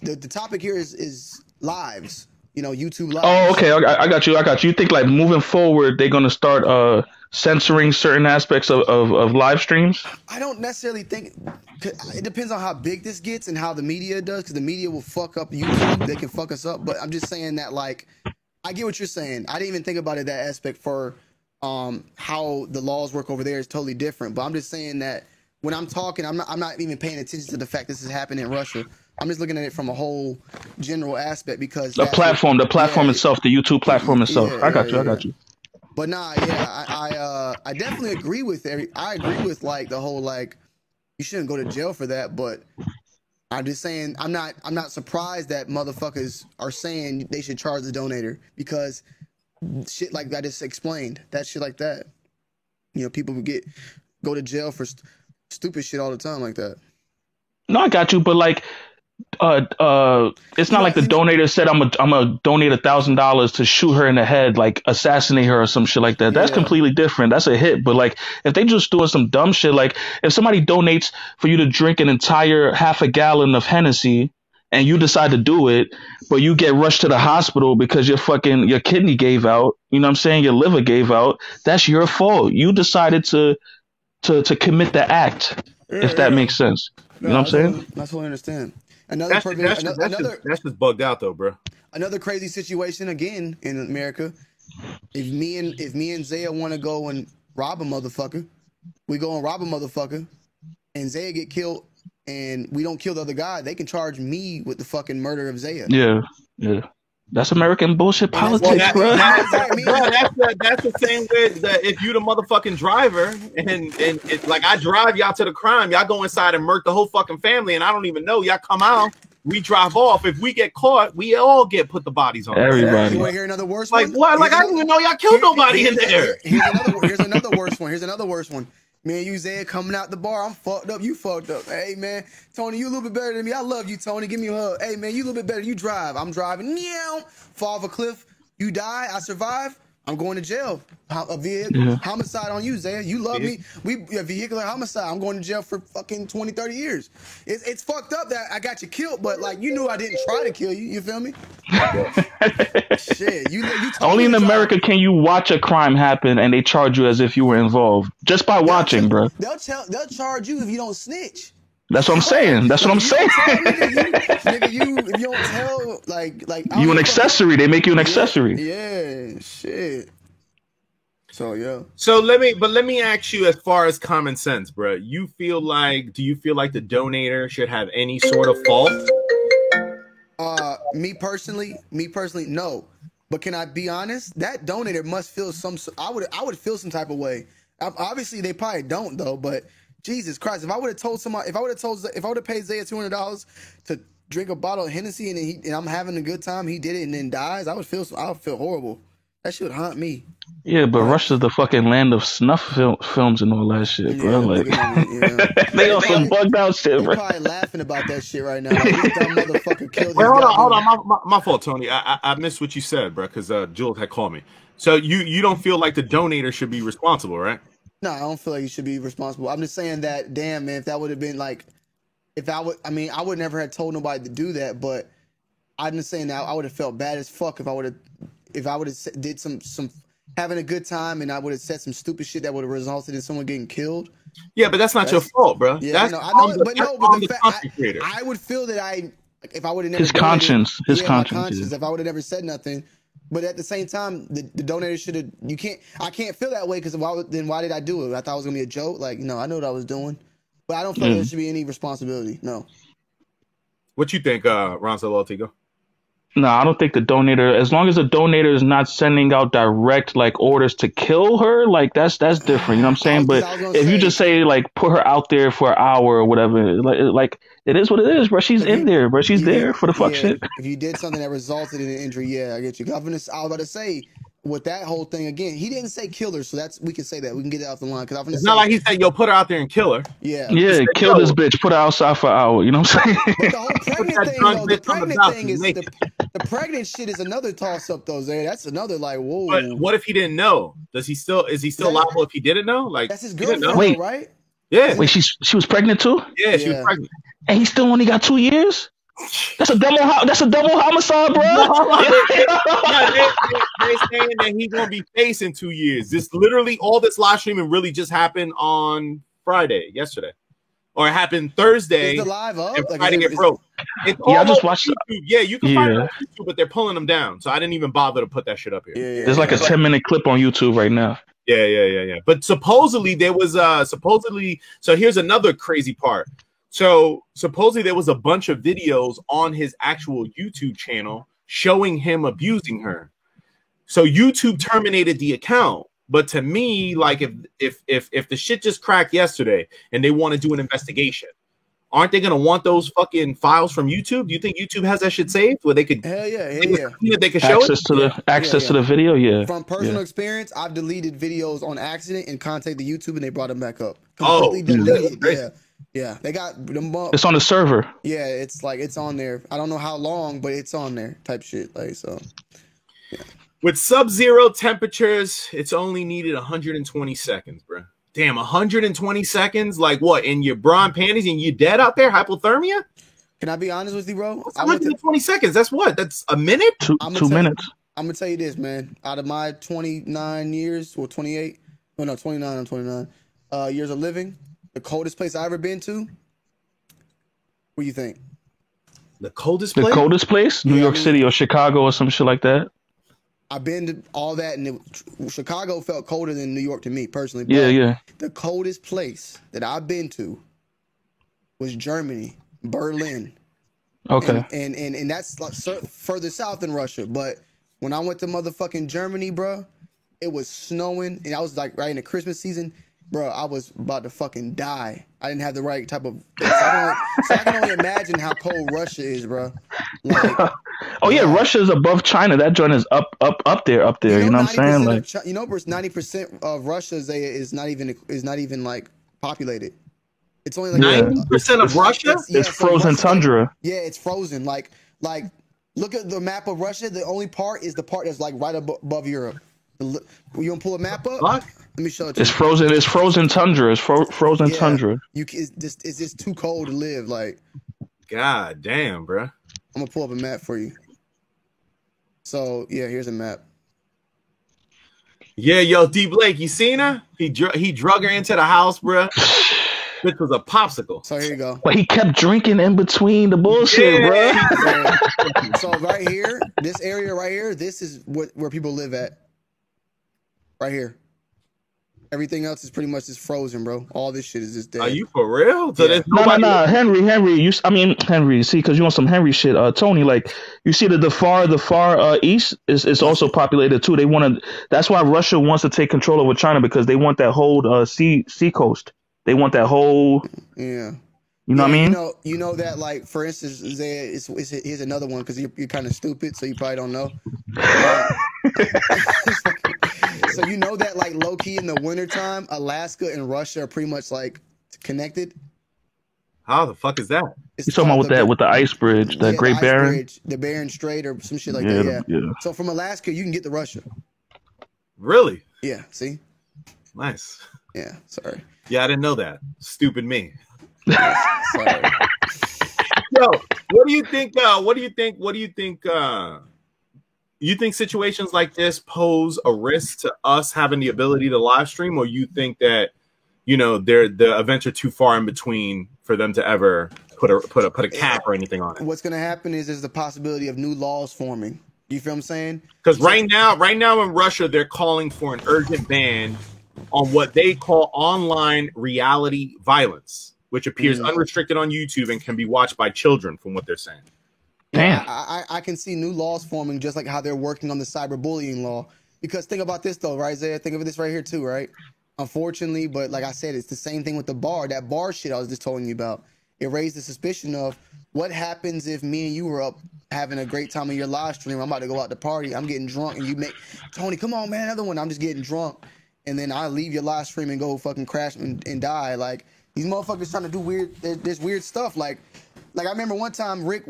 the topic here is lives. You know, YouTube lives. Oh, okay. I got you. You think like moving forward, they're gonna start censoring certain aspects of live streams? I don't necessarily think. It depends on how big this gets and how the media does, because the media will fuck up YouTube. They can fuck us up. But I'm just saying that, like, I get what you're saying. I didn't even think about it that aspect for how the laws work over there is totally different. But I'm just saying that when I'm talking, I'm not even paying attention to the fact this is happening in Russia. I'm just looking at it from a whole general aspect because the platform itself, the YouTube platform itself. I got you. But nah, yeah, I definitely agree with I agree with like the whole like you shouldn't go to jail for that. But I'm just saying I'm not surprised that motherfuckers are saying they should charge the donator because shit like I just explained, that shit like that. You know, people go to jail for stupid shit all the time like that. No, I got you, but like. It's not like the donator said I'm gonna donate $1,000 to shoot her in the head, like assassinate her or some shit like that. That's completely different. That's a hit. But like if they just doing some dumb shit, like if somebody donates for you to drink an entire half a gallon of Hennessy and you decide to do it, but you get rushed to the hospital because your kidney gave out, you know what I'm saying, your liver gave out, that's your fault. You decided to commit the act, if that makes sense. You know what I'm saying? I totally understand. That's just bugged out though, bro. Another crazy situation again in America. If me and Zaya want to go and rob a motherfucker, we go and rob a motherfucker, and Zaya get killed, and we don't kill the other guy, they can charge me with the fucking murder of Zaya. Yeah. That's American bullshit politics, bro. That's the same with if you the motherfucking driver and it's like I drive y'all to the crime, y'all go inside and murk the whole fucking family, and I don't even know. Y'all come out, we drive off. If we get caught, we all get put the bodies on. Everybody. You want to hear another worse one? Like what? Like I didn't even know y'all killed nobody in there. Here's another worse one. Me and you, Zaya, coming out the bar. I'm fucked up. You fucked up. Hey, man. Tony, you a little bit better than me. I love you, Tony. Give me a hug. Hey, man, you a little bit better. You drive. I'm driving. Meow. Fall off a cliff. You die. I survive. I'm going to jail. Homicide on you, Zaya. You love me. Vehicular homicide. I'm going to jail for fucking 20, 30 years. It's fucked up that I got you killed, but like you knew I didn't try to kill you. You feel me? Shit. You only in America can you watch a crime happen and they charge you as if you were involved just by watching, bro. They'll charge you if you don't snitch. That's what I'm saying. If you don't tell, like you an accessory. They make you an accessory. Yeah, shit. So yeah. So let me ask you, as far as common sense, bro. Do you feel like the donator should have any sort of fault? Me personally, no. But can I be honest? That donator must feel I would feel some type of way. Obviously, they probably don't though. But Jesus Christ, if I would have paid Zaya $200 to drink a bottle of Hennessy and I'm having a good time, he did it and then dies, I would feel horrible. That shit would haunt me. Yeah, but Russia's the fucking land of snuff films and all that shit, bro. Like, they on some bugged out shit, bro. They're probably laughing about that shit right now. Like, this dumb motherfucker killed. Wait, hold on. My fault, Tony. I missed what you said, bro, because Jules had called me. So you don't feel like the donator should be responsible, right? No, I don't feel like you should be responsible. I'm just saying that, damn, man, if that would have been like, I would never have told nobody to do that, but I'm just saying that I would have felt bad as fuck if I would have did some having a good time and I would have said some stupid shit that would have resulted in someone getting killed. Yeah, but that's not your fault, bro. Yeah, I know, but the fact, I would feel that if I would have never his conscience, if I would have never said nothing. But at the same time, the donator should have. I can't feel that way because why did I do it? I thought it was gonna be a joke. Like, I know what I was doing, but I don't feel there should be any responsibility. No. What you think, Ron Salatigo? No, I don't think the donator, as long as the donator is not sending out direct like orders to kill her, like that's different. You know what I'm saying? But if you just say like put her out there for an hour or whatever, like it is what it is, bro. She's in there, bro. She's there for the fuck shit. If you did something that resulted in an injury, yeah, I get you. I was about to say with that whole thing again, he didn't say kill her, so we can say that. We can get it off the line because it's not like he said, "Yo, put her out there and kill her." Yeah, kill this bitch, put her outside for an hour. You know what I'm saying? But the whole pregnant thing, though, the pregnant shit is another toss up though, Zay. That's another like, whoa. But what if he didn't know? Is he still liable if he didn't know? Like, that's his he didn't know? girlfriend, Wait. right? Yeah. Wait, she was pregnant too? Yeah, she was pregnant. And he still only got 2 years? That's a double homicide, bro. They're saying that he's gonna be facing 2 years. This literally all this live streaming really just happened on yesterday, or it happened Thursday. Is the live up? And Like, Friday it broke. It's Yeah, I all just over watched YouTube. Yeah, you can find it on YouTube, but they're pulling them down. So I didn't even bother to put that shit up here. Yeah, There's like a 10-minute clip on YouTube right now. Yeah. But supposedly there was so here's another crazy part. So supposedly there was a bunch of videos on his actual YouTube channel showing him abusing her. So YouTube terminated the account. But to me, like if the shit just cracked yesterday and they want to do an investigation, aren't they gonna want those fucking files from YouTube? Do you think YouTube has that shit saved where they could? Hell yeah. They could show access to the video. Yeah. From personal experience, I've deleted videos on accident and contacted YouTube, and they brought them back up. Oh, completely deleted. Yeah. They got them. It's on the server. Yeah, it's like it's on there. I don't know how long, but it's on there. Type shit. Like so. Yeah. With sub-zero temperatures, it's only needed 120 seconds, bro. Damn, 120 seconds? Like what? In your bra and panties and you dead out there? Hypothermia? Can I be honest with you, bro? 120 seconds. That's what? That's a minute? 2 minutes. I'm gonna tell you this, man. Out of my 29 years, or 28, oh no, 29, I'm 29 years of living, the coldest place I ever been to. What do you think? The coldest place? The coldest place? New York City or Chicago or some shit like that? I've been to all that, and Chicago felt colder than New York to me personally. But Yeah. the coldest place that I've been to was Germany, Berlin. Okay. And that's like further south than Russia. But when I went to motherfucking Germany, bro, it was snowing, and I was like right in the Christmas season. Bro, I was about to fucking die. I didn't have the right type of. So I can only imagine how cold Russia is, bro. Like, Russia is above China. That joint is up there. You know what I'm saying? Like, 90% of Russia is not even like populated. It's only like 90% of Russia. It's frozen tundra. Yeah, it's frozen. Like look at the map of Russia. The only part is the part that's like right above Europe. You want to pull a map up? What? Let me show it to you. It's frozen. It's frozen tundra. It's frozen tundra. It's just too cold to live. Like, God damn, bro. I'm gonna pull up a map for you. So yeah, here's a map. Yeah, yo, D Blake, you seen her? He drug her into the house, bro. Which was a popsicle. So here you go. But he kept drinking in between the bullshit, bro. So right here, this area right here, this is where people live at. Right here. Everything else is pretty much just frozen, bro. All this shit is just dead. Are you for real? So No, Henry. Henry. See, because you want some Henry shit, Tony. Like, you see that the far east is also populated too. They want to. That's why Russia wants to take control over China, because they want that whole sea coast. They want that whole. Yeah. You know what I mean? You know that, like, for instance, here's another one, because you're kind of stupid, so you probably don't know. So you know that, like, low key in the wintertime, Alaska and Russia are pretty much like connected. How the fuck is that? You're talking about with the ice bridge, the Great Barren Bridge, the Barren Strait, or some shit like that. Yeah. So from Alaska, you can get to Russia. Really? Yeah. See. Nice. Yeah. Sorry. Yeah, I didn't know that. Stupid me. Sorry. Yo, what do you think? You think situations like this pose a risk to us having the ability to live stream, or you think that, you know, the events are too far in between for them to ever put a cap or anything on it? What's going to happen is there's the possibility of new laws forming. You feel what I'm saying? Because right now in Russia, they're calling for an urgent ban on what they call online reality violence, which appears unrestricted on YouTube and can be watched by children, from what they're saying. Damn. I can see new laws forming, just like how they're working on the cyberbullying law. Because think about this, though, right, Zaya? Think of this right here, too, right? Unfortunately, but like I said, it's the same thing with the bar. That bar shit I was just telling you about. It raised the suspicion of what happens if me and you were up having a great time in your live stream. I'm about to go out to party. I'm getting drunk, and you make, Tony, come on, man, another one. I'm just getting drunk. and then I leave your live stream and go fucking crash and die. Like these motherfuckers trying to do this weird stuff. Like I remember one time Rick,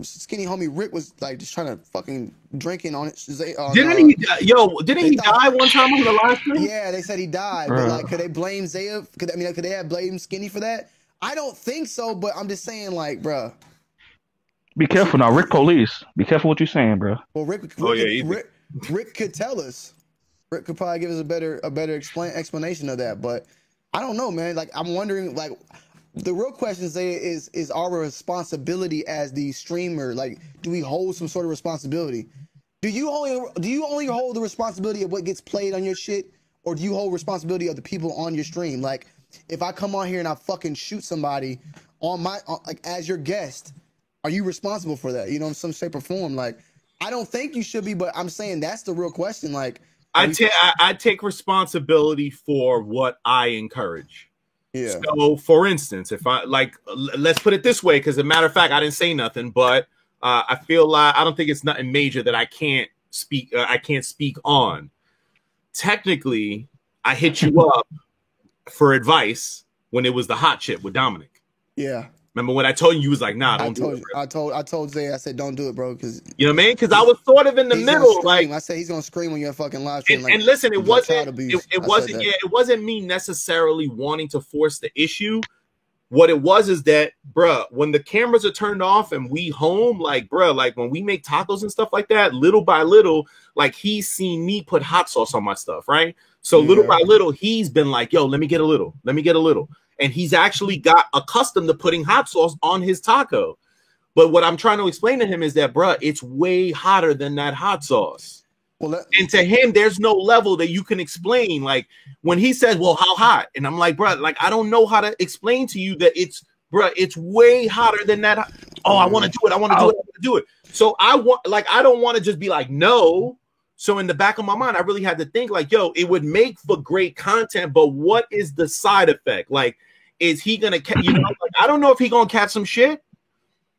skinny homie Rick was like just trying to fucking drinking on it. Didn't he die one time on the live stream? Yeah, they said he died. But like, could they blame Zaya? Could they have blamed Skinny for that? I don't think so. But I'm just saying, like, bruh. Be careful now, Rick Police. Be careful what you're saying, bro. Well, Rick could tell us. Rick could probably give us a better explanation of that. But I don't know, man. Like, I'm wondering, like, the real question is our responsibility as the streamer. Like, do we hold some sort of responsibility? Do you only hold the responsibility of what gets played on your shit, or do you hold responsibility of the people on your stream? Like, if I come on here and I fucking shoot somebody like as your guest, are you responsible for that? You know, in some shape or form. Like, I don't think you should be, but I'm saying that's the real question. Like, I take responsibility for what I encourage. Yeah. So, for instance, if I let's put it this way, because as a matter of fact, I didn't say nothing, but I feel like I don't think it's nothing major that I can't speak. I can't speak on. Technically, I hit you up for advice when it was the hot chip with Dominic. Yeah. Remember when I told you was like, nah, don't do it. Bro. I told Zay, I said, don't do it, bro. Because you know what I mean? Because I was sort of in the middle. Like I said, he's gonna scream when you're fucking live stream. And listen, it wasn't me necessarily wanting to force the issue. What it was is that, bruh, when the cameras are turned off and we home, like, bruh, like when we make tacos and stuff like that, little by little, like he's seen me put hot sauce on my stuff, right? So little by little, he's been like, yo, let me get a little. And he's actually got accustomed to putting hot sauce on his taco. But what I'm trying to explain to him is that, bruh, it's way hotter than that hot sauce. Well, and to him, there's no level that you can explain. Like when he says, well, how hot? And I'm like, bruh, like, I don't know how to explain to you that it's way hotter than that. Oh, I want to do it. I want to do it. So I don't want to just be like, no. So in the back of my mind, I really had to think like, yo, it would make for great content, but what is the side effect? Like, is he gonna catch? You know, like, I don't know if he's gonna catch some shit.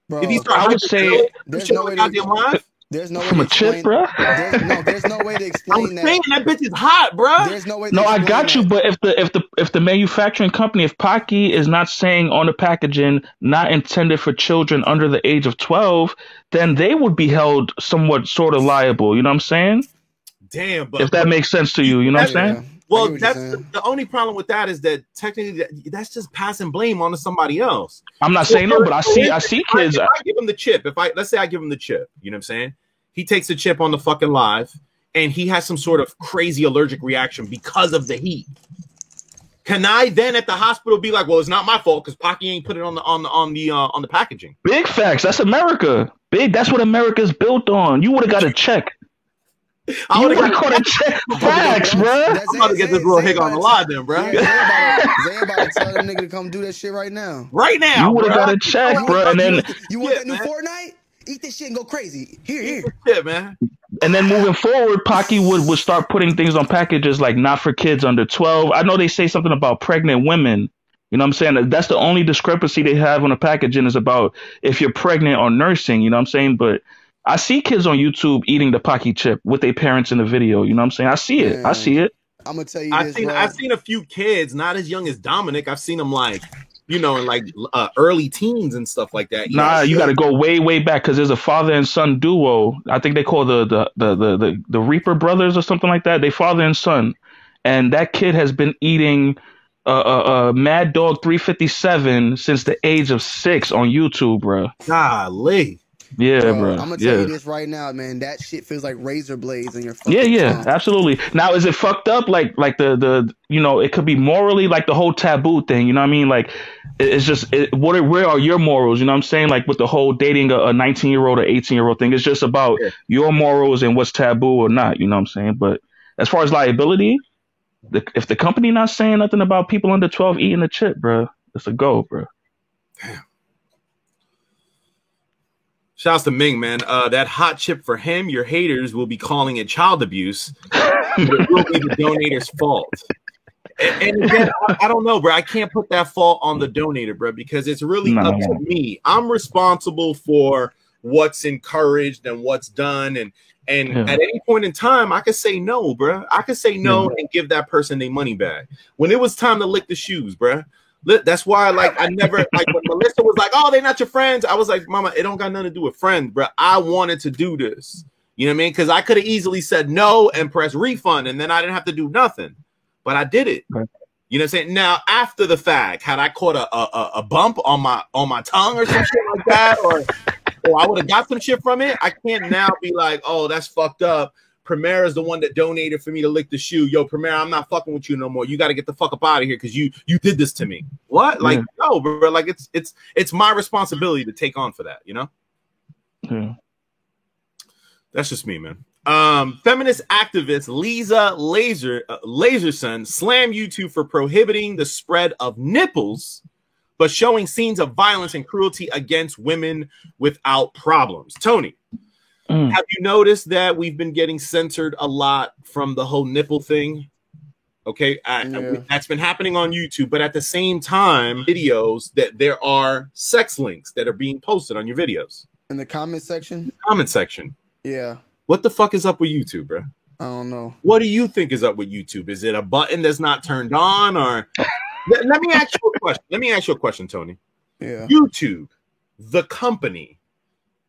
Bro, if he I would say there's no way there's no way from a chip, bro. There's no way to explain that. That bitch is hot, bro. There's no way. No, I got you. But if the manufacturing company, if Paqui is not saying on the packaging not intended for children under the age of 12, then they would be held somewhat sort of liable. You know what I'm saying? Damn, but if that makes sense to you, you know what I'm saying? Well, that's the only problem with that is that technically that's just passing blame onto somebody else. I'm not saying no, but I see kids. If I give him the chip, let's say I give him the chip, you know what I'm saying? He takes the chip on the fucking live, and he has some sort of crazy allergic reaction because of the heat. Can I then at the hospital be like, well, it's not my fault because Paqui ain't put it on the packaging? Big facts. That's America. Big. That's what America's built on. You would have got a check. I would have got a check. Facts, bro. I'm about to get this little hick on the line then, bro. Zay about to tell that nigga to come do that shit right now. Right now. You would have got a check, bro. And then you want that new Fortnite? Eat this shit and go crazy. Here. Shit, man. And then moving forward, Paqui would start putting things on packages like not for kids under 12. I know they say something about pregnant women. You know what I'm saying? That's the only discrepancy they have on the packaging is about if you're pregnant or nursing. You know what I'm saying? But I see kids on YouTube eating the Paqui chip with their parents in the video. You know what I'm saying? I see it. I see it. I'm gonna tell you I've seen a few kids, not as young as Dominic. I've seen them like, you know, in like early teens and stuff like that. You got to go way back because there's a father and son duo. I think they call the Reaper brothers or something like that. They father and son, and that kid has been eating Mad Dog 357 since the age of 6 on YouTube, bro. Golly. Yeah, bro. I'm gonna tell you this right now, man. That shit feels like razor blades in your fucking tongue. Absolutely. Now, is it fucked up? Like the you know, it could be morally like the whole taboo thing. You know what I mean? Like, it's just where are your morals? You know what I'm saying? Like with the whole dating a 19-year-old or 18-year-old thing, it's just about your morals and what's taboo or not. You know what I'm saying? But as far as liability, if the company not saying nothing about people under 12 eating the chip, bro, it's a go, bro. Damn. Shouts to Ming, man. That hot chip for him, your haters will be calling it child abuse. It will be the donator's fault. And again, I don't know, bro. I can't put that fault on the donator, bro, because it's really up to me. I'm responsible for what's encouraged and what's done. And at any point in time, I could say no, bruh. I could say no and give that person their money back. When it was time to lick the shoes, bruh. That's why, like, I never, like, when Melissa was like, oh, they're not your friends, I was like, mama, it don't got nothing to do with friends, bruh. I wanted to do this. You know what I mean? Because I could have easily said no and press refund, and then I didn't have to do nothing. But I did it. Right. You know what I'm saying? Now, after the fact, had I caught a bump on my tongue or some shit like that, or I would have got some shit from it, I can't now be like, oh, that's fucked up. Premier is the one that donated for me to lick the shoe. Yo, Premier, I'm not fucking with you no more. You got to get the fuck up out of here because you did this to me. What? Like, no, bro. Like, it's my responsibility to take on for that, you know? Yeah. That's just me, man. Feminist activist Lisa Laserson slammed YouTube for prohibiting the spread of nipples, but showing scenes of violence and cruelty against women without problems. Tony, have you noticed that we've been getting censored a lot from the whole nipple thing? Okay, that's been happening on YouTube, but at the same time, videos that there are sex links that are being posted on your videos. In the comment section? Comment section. Yeah. What the fuck is up with YouTube, bro? I don't know. What do you think is up with YouTube? Is it a button that's not turned on, or let me ask you a question. Let me ask you a question, Tony. Yeah. YouTube, the company,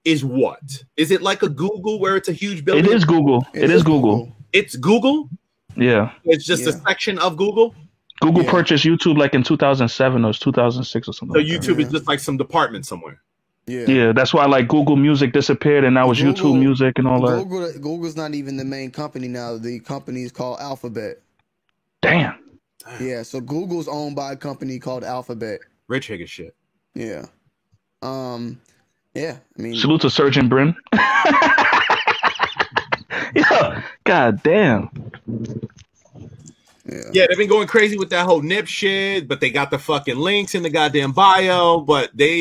is what? Is it like a Google where it's a huge building? It is Google. It is Google. It's Google? Yeah. It's just a section of Google? Google purchased YouTube like in 2007 or 2006 or something. So YouTube is just like some department somewhere. Yeah, that's why like Google Music disappeared and now it's YouTube Music and all that. Google's not even the main company now. The company is called Alphabet. Damn. Yeah, so Google's owned by a company called Alphabet. Rich Higgins shit. Yeah. Yeah, I mean, salute to Surgeon Brin. Yeah, god damn. Yeah, they've been going crazy with that whole nip shit, but they got the fucking links in the goddamn bio. But they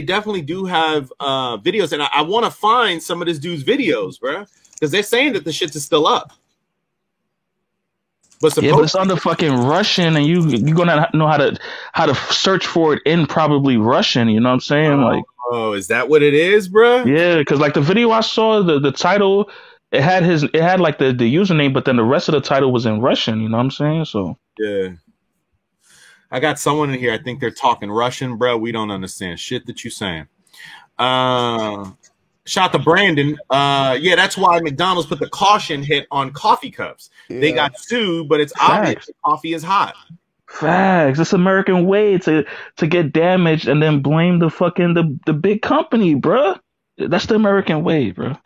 definitely do have videos, and I want to find some of this dude's videos, bro, because they're saying that the shit is still up. But but it's under fucking Russian, and you're gonna know how to search for it in probably Russian. You know what I'm saying? Is that what it is, bro? Yeah, because like the video I saw, the title, it had like the username, but then the rest of the title was in Russian. You know what I'm saying? So yeah, I got someone in here. I think they're talking Russian, bro. We don't understand shit that you saying. Shout to Brandon. Yeah, that's why McDonald's put the caution hit on coffee cups. Yeah. They got sued, but it's obvious that coffee is hot. Facts. It's American way to get damaged and then blame the big company, bruh. That's the American way, bruh.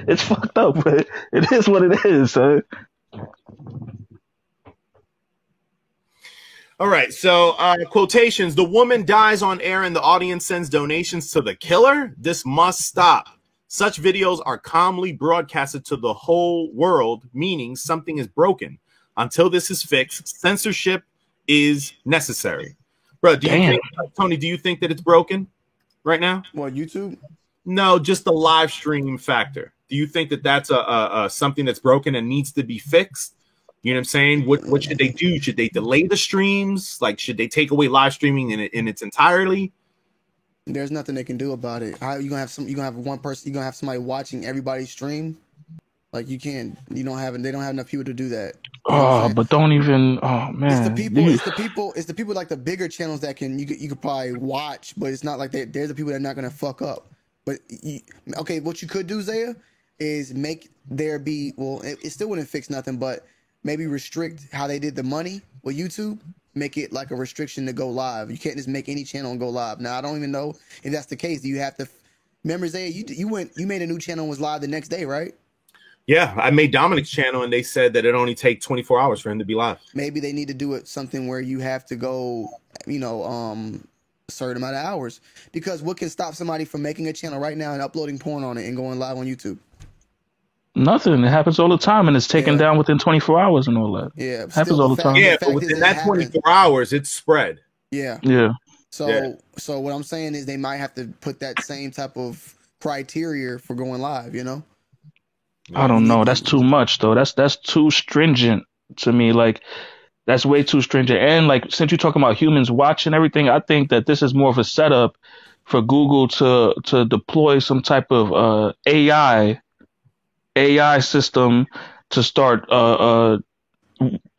It's fucked up, but it is what it is, son. All right, so quotations. The woman dies on air and the audience sends donations to the killer. This must stop. Such videos are calmly broadcasted to the whole world, meaning something is broken. Until this is fixed, censorship is necessary. Bro, Tony, do you think that it's broken right now? What, YouTube? No, just the live stream factor. Do you think that that's a something that's broken and needs to be fixed? You know what I'm saying? What should they do? Should they delay the streams? Like, should they take away live streaming in its entirely? There's nothing they can do about it. You gonna have one person. You gonna have somebody watching everybody's stream. Like you can't. They don't have enough people to do that. But don't even. Oh man, it's the people like the bigger channels that you could probably watch, but it's not like they're the people that are not gonna fuck up. But okay, what you could do, Zaya, is make there be. Well, it still wouldn't fix nothing, but maybe restrict how they did the money with YouTube. Make it like a restriction to go live. You can't just make any channel and go live. Now I don't even know if that's the case. Do you have to? Remember, Zaya, you made a new channel and was live the next day, right? Yeah, I made Dominic's channel and they said that it only take 24 hours for him to be live. Maybe they need to do it something where you have to go, a certain amount of hours. Because what can stop somebody from making a channel right now and uploading porn on it and going live on YouTube? Nothing. It happens all the time and it's taken down within 24 hours and all that. Yeah. It happens all the time. Yeah, but within that 24 hours, it's spread. Yeah. Yeah. So what I'm saying is they might have to put that same type of criteria for going live, you know? I don't know. That's too much, though. That's too stringent to me. Like, that's way too stringent. And like, since you're talking about humans watching everything, I think that this is more of a setup for Google to deploy some type of AI system to start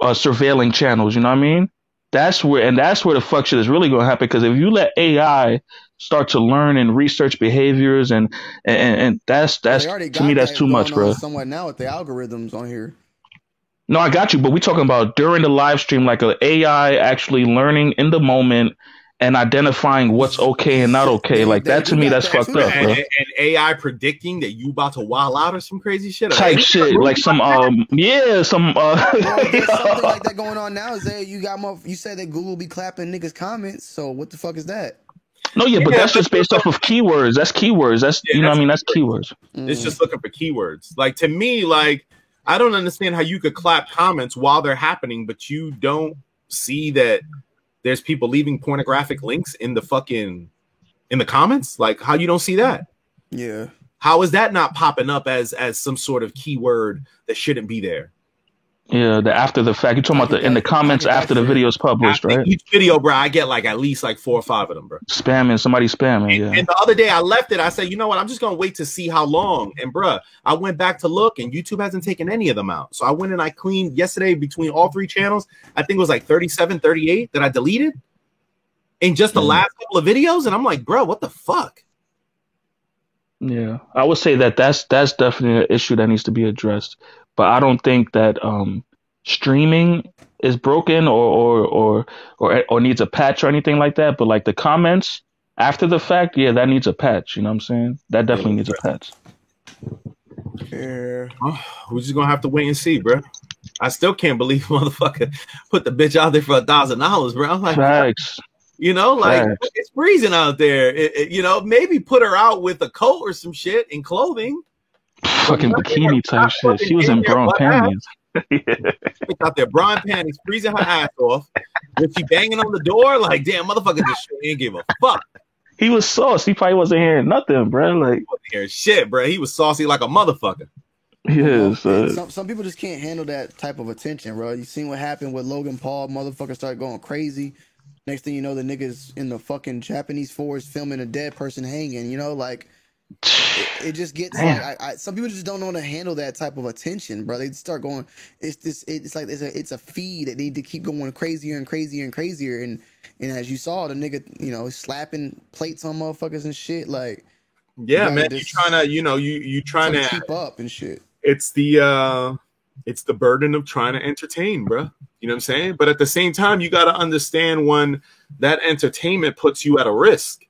surveilling channels. You know what I mean? That's where the fuck shit is really going to happen. Because if you let AI start to learn and research behaviors and that's to me that's too much, bro. Somewhat now with the algorithms on here. No, I got you, but we're talking about during the live stream, like an AI actually learning in the moment and identifying what's okay and not okay. Like that to me, that's fucked up, bro. And AI predicting that you about to wild out or some crazy shit. Type shit, like some there's something like that going on now. Is that you said that Google be clapping niggas' comments, so what the fuck is that? No, but that's just based off of keywords. That's keywords. That's you know what I mean? That's keywords. It's just looking for keywords. Like to me, like I don't understand how you could clap comments while they're happening, but you don't see that there's people leaving pornographic links in the comments. Like how you don't see that? Yeah. How is that not popping up as some sort of keyword that shouldn't be there? Yeah, the after the fact. You're talking about in the comments after the video is published, right? Each video, bro, I get like at least like 4 or 5 of them, bro. Somebody spamming, yeah. And the other day I left it. I said, you know what? I'm just gonna wait to see how long. And bro, I went back to look, and YouTube hasn't taken any of them out. So I went and I cleaned yesterday between all 3 channels. I think it was like 37, 38 that I deleted in just the last couple of videos. And I'm like, bro, what the fuck? Yeah, I would say that's definitely an issue that needs to be addressed. But I don't think that streaming is broken or needs a patch or anything like that. But like the comments after the fact, yeah, that needs a patch. You know what I'm saying? That definitely needs a patch. Yeah, we're just gonna have to wait and see, bro. I still can't believe motherfucker put the bitch out there for $1,000, bro. I'm like, facts. You know, like it's freezing out there. You know, maybe put her out with a coat or some shit and clothing. Fucking bikini type shit. She was in bra panties. Out there, bra and panties, freezing her ass off. Was she banging on the door? Like, damn, motherfucker just ain't give a fuck. He was saucy. He probably wasn't hearing nothing, bro. Like, he wasn't hearing shit, bro. He was saucy like a motherfucker. Yes. Some people just can't handle that type of attention, bro. You seen what happened with Logan Paul? Motherfucker started going crazy. Next thing you know, the niggas in the fucking Japanese forest filming a dead person hanging. You know, like it just gets like some people just don't know how to handle that type of attention, bro. They start going. It's like it's a feed that need to keep going crazier and crazier and crazier. And as you saw, the nigga, you know, slapping plates on motherfuckers and shit. Like, yeah, man, you trying to, you know, you trying to keep up and shit. It's the burden of trying to entertain, bro. You know what I'm saying? But at the same time, you got to understand when that entertainment puts you at a risk.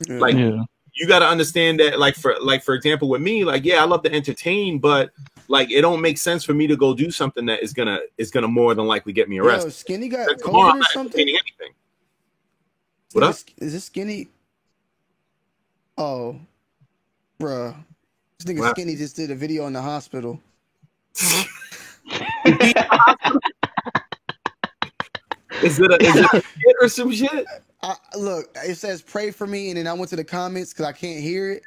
Yeah. Like, you got to understand that, like for example, with me, like, yeah, I love to entertain, but like, it don't make sense for me to go do something that is gonna more than likely get me arrested. Yo, Skinny got COVID or something? Anything. What up? Is this Skinny? Oh, bruh. This nigga Skinny just did a video in the hospital. Is it a shit or some shit? Look, it says pray for me, and then I went to the comments because I can't hear it,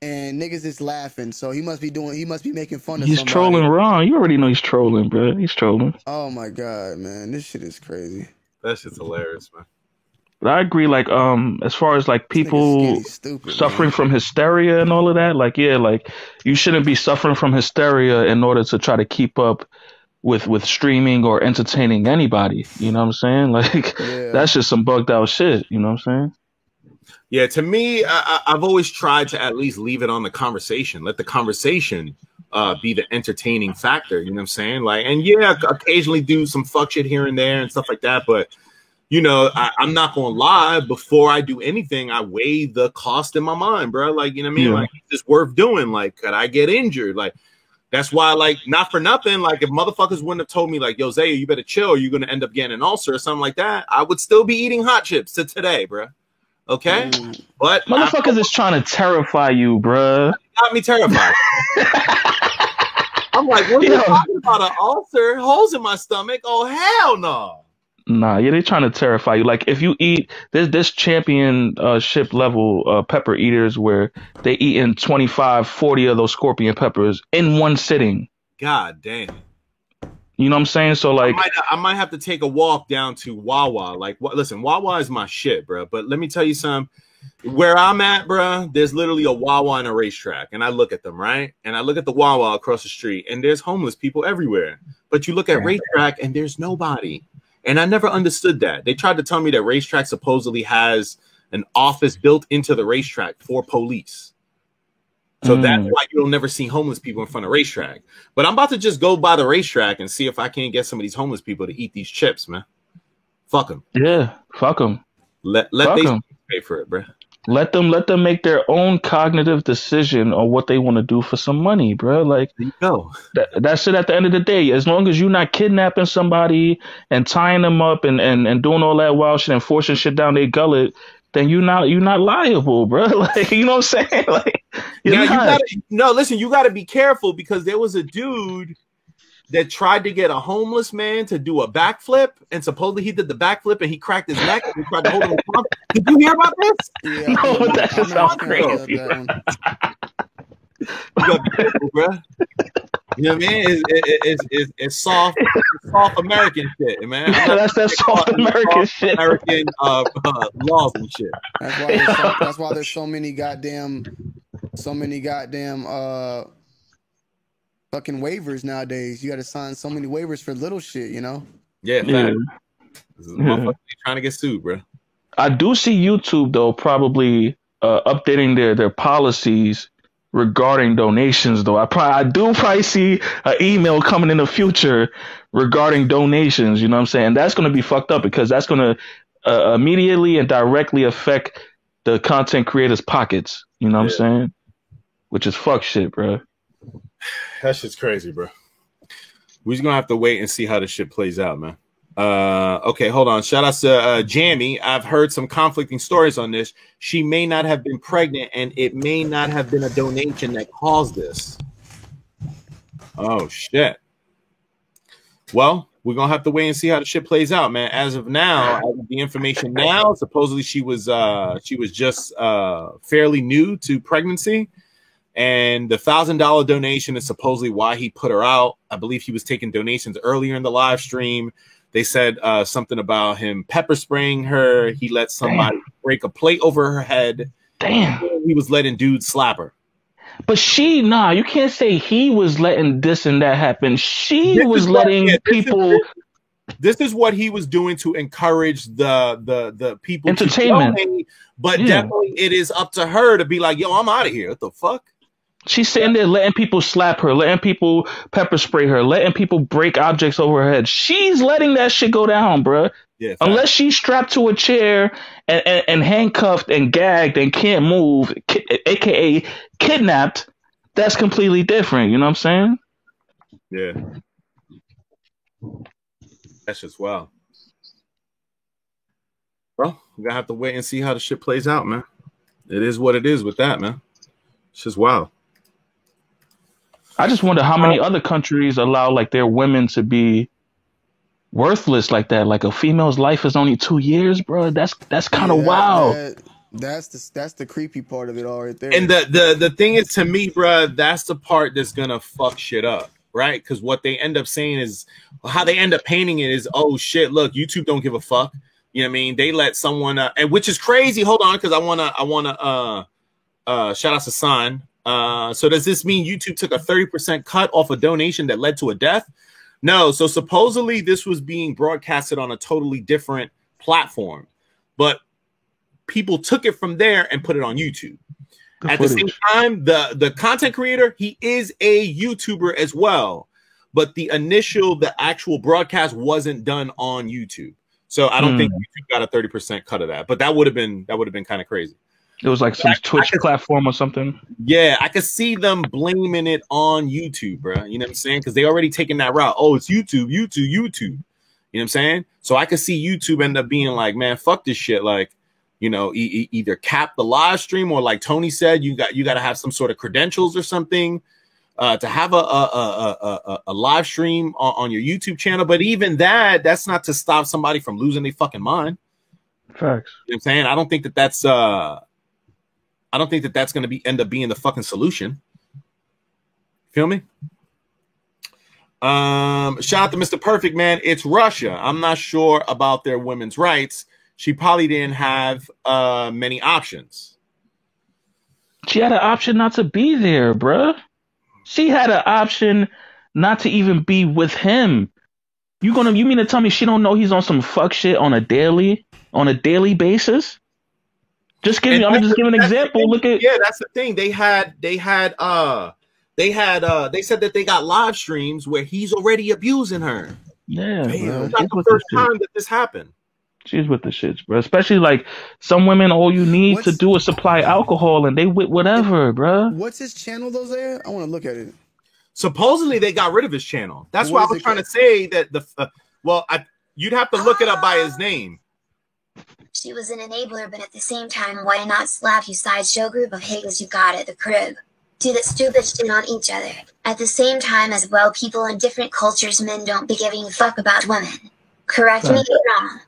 and niggas is laughing. So he must be making fun of. He's somebody. Trolling wrong. You already know he's trolling, bro. He's trolling. Oh my god, man, this shit is crazy. That shit's hilarious, man. But I agree, like, as far as like people suffering from hysteria and all of that, like, yeah, like you shouldn't be suffering from hysteria in order to try to keep up with streaming or entertaining anybody. You know what I'm saying? Like, that's just some bugged out shit. You know what I'm saying? Yeah, to me, I've always tried to at least leave it on the conversation. Let the conversation be the entertaining factor. You know what I'm saying? Like, and yeah, occasionally do some fuck shit here and there and stuff like that, but you know, I'm not gonna lie. Before I do anything, I weigh the cost in my mind, bro. Like, you know what I mean? Like, is this worth doing? Like, could I get injured? Like, that's why, like, not for nothing. Like, if motherfuckers wouldn't have told me, like, yo, Zaya, you better chill, or you're gonna end up getting an ulcer or something like that, I would still be eating hot chips to today, bro. Okay, but motherfuckers is trying to terrify you, bro. Got me terrified. I'm like, what are you talking about? An ulcer, holes in my stomach? Oh hell no. Nah, yeah, they trying to terrify you. Like, if you eat this championship level pepper eaters where they eating 25, 40 of those scorpion peppers in one sitting. God damn. You know what I'm saying? So like, I might have to take a walk down to Wawa. Like, listen, Wawa is my shit, bro. But let me tell you something. Where I'm at, bro, there's literally a Wawa and a racetrack, and I look at them, right? And I look at the Wawa across the street, and there's homeless people everywhere. But you look at racetrack, and there's nobody. And I never understood that. They tried to tell me that racetrack supposedly has an office built into the racetrack for police. So that's why you'll never see homeless people in front of racetrack. But I'm about to just go by the racetrack and see if I can't get some of these homeless people to eat these chips, man. Fuck them. Yeah, fuck them. Let them pay for it, bro. Let them make their own cognitive decision on what they want to do for some money, bro. Like, there you go. That's it. At the end of the day, as long as you're not kidnapping somebody and tying them up and doing all that wild shit and forcing shit down their gullet, then you're not liable, bro. Like, you know what I'm saying? Like, listen, you gotta be careful because there was a dude that tried to get a homeless man to do a backflip, and supposedly he did the backflip and he cracked his neck and he tried to hold him up. Did you hear about this? Yeah, no, that just sounds crazy. You gotta be careful, bro. You know what I mean? It's soft American shit, man. That's that soft American shit. American laws and shit. That's why there's so many goddamn fucking waivers nowadays. You got to sign so many waivers for little shit, you know? Yeah. Motherfuckers trying to get sued, bro. I do see YouTube though probably updating their policies regarding donations though. I do probably see an email coming in the future regarding donations. You know what I'm saying? That's going to be fucked up because that's going to immediately and directly affect the content creators' pockets. You know what I'm saying? Which is fuck shit, bro. That shit's crazy, bro. We're just gonna have to wait and see how this shit plays out, man. Okay, hold on. Shout out to Jamie. I've heard some conflicting stories on this. She may not have been pregnant, and it may not have been a donation that caused this. Oh shit. Well, we're gonna have to wait and see how the shit plays out, man. As of now, the information now, supposedly she was just fairly new to pregnancy. And the $1,000 donation is supposedly why he put her out. I believe he was taking donations earlier in the live stream. They said something about him pepper spraying her. He let somebody break a plate over her head. Damn. He was letting dudes slap her. But you can't say he was letting this and that happen. She was letting people. This is what he was doing to encourage the people. Entertainment. But definitely it is up to her to be like, yo, I'm out of here. What the fuck? She's sitting there letting people slap her, letting people pepper spray her, letting people break objects over her head. She's letting that shit go down, bro. Yeah, unless she's strapped to a chair and handcuffed and gagged and can't move, aka kidnapped, that's completely different. You know what I'm saying? Yeah. That's just wild. Well, we're going to have to wait and see how the shit plays out, man. It is what it is with that, man. It's just wild. I just wonder how many other countries allow like their women to be worthless like that. Like a female's life is only 2 years, bro. That's kind of wild. That's the creepy part of it all right there. And the thing is, to me, bro, that's the part that's gonna fuck shit up, right? Because what they end up saying is how they end up painting it is, oh shit, look, YouTube don't give a fuck. You know what I mean? They let someone, and which is crazy. Hold on, because I wanna shout out to San. So does this mean YouTube took a 30% cut off a donation that led to a death? No. So supposedly this was being broadcasted on a totally different platform, but people took it from there and put it on YouTube. At the same time, the content creator, he is a YouTuber as well, but the actual broadcast wasn't done on YouTube. So I don't think YouTube got a 30% cut of that, but that would have been kind of crazy. It was like some Twitch platform or something. Yeah, I could see them blaming it on YouTube, bro. You know what I'm saying? Because they already taken that route. Oh, it's YouTube. You know what I'm saying? So I could see YouTube end up being like, man, fuck this shit. Like, you know, either cap the live stream or like Tony said, you got to have some sort of credentials or something to have a live stream on your YouTube channel. But even that's not to stop somebody from losing their fucking mind. Facts. You know what I'm saying? I don't think that's going to end up being the fucking solution. Feel me? Shout out to Mr. Perfect, man. It's Russia. I'm not sure about their women's rights. she probably didn't have many options. She had an option not to be there, bruh. She had an option not to even be with him. You mean to tell me she don't know he's on some fuck shit on a daily basis? I'm just giving an example. Look at that's the thing. They said that they got live streams where he's already abusing her. Yeah, it's not the first time that this happened. She's with the shits, bro. Especially like some women, all you need to do is supply alcohol, and they with whatever, bro. What's his channel though? There, I want to look at it. Supposedly they got rid of his channel. That's why I was trying to say that you'd have to look it up by his name. She was an enabler, but at the same time, why not slap you sideshow group of higgles you got at the crib? Do that stupid shit on each other. At the same time as well, people in different cultures, men don't be giving a fuck about women. Correct me if wrong.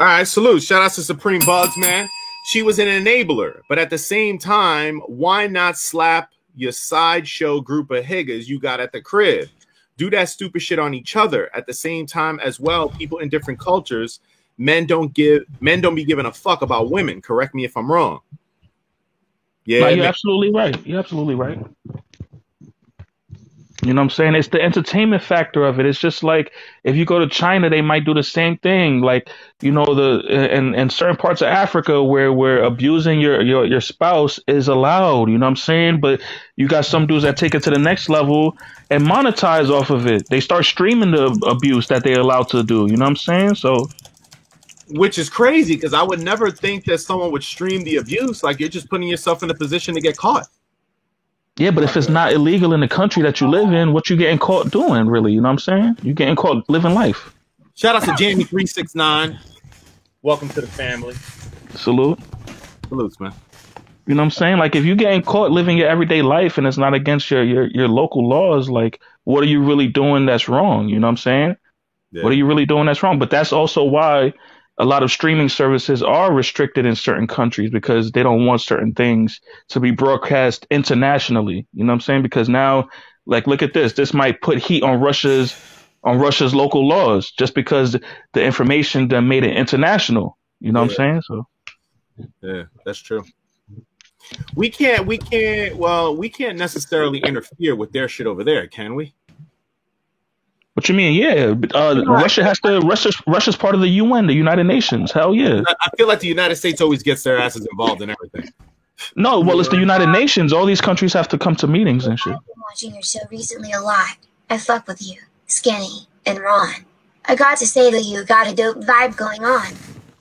All right, salute. Shout out to Supreme Bugs, man. She was an enabler, but at the same time, why not slap your sideshow group of higgers you got at the crib? Do that stupid shit on each other. At the same time as well, people in different cultures, men don't be giving a fuck about women. Correct me if I'm wrong. Yeah, no, you're absolutely right. You're absolutely right. You know what I'm saying? It's the entertainment factor of it. It's just like if you go to China, they might do the same thing. Like, you know, in certain parts of Africa where abusing your spouse is allowed, you know what I'm saying? But you got some dudes that take it to the next level and monetize off of it. They start streaming the abuse that they're allowed to do. You know what I'm saying? So, which is crazy because I would never think that someone would stream the abuse. Like, you're just putting yourself in a position to get caught. Yeah, but if it's not illegal in the country that you live in, what you getting caught doing, really? You know what I'm saying? You getting caught living life. Shout out to Jamie369. Welcome to the family. Salute. Salutes, man. You know what I'm saying? Like, if you getting caught living your everyday life and it's not against your local laws, like, what are you really doing that's wrong? You know what I'm saying? Yeah. What are you really doing that's wrong? But that's also why a lot of streaming services are restricted in certain countries because they don't want certain things to be broadcast internationally. You know what I'm saying? Because now, like, look at this. This might put heat on Russia's local laws just because the information that made it international. You know what I'm saying? So, yeah, that's true. We can't necessarily interfere with their shit over there, can we? What you mean? Yeah, Russia's part of the UN, the United Nations. Hell yeah. I feel like the United States always gets their asses involved in everything. No, well, it's the United Nations. All these countries have to come to meetings and shit. I've been watching your show recently a lot. I fuck with you, Skinny, and Ron. I got to say that you got a dope vibe going on.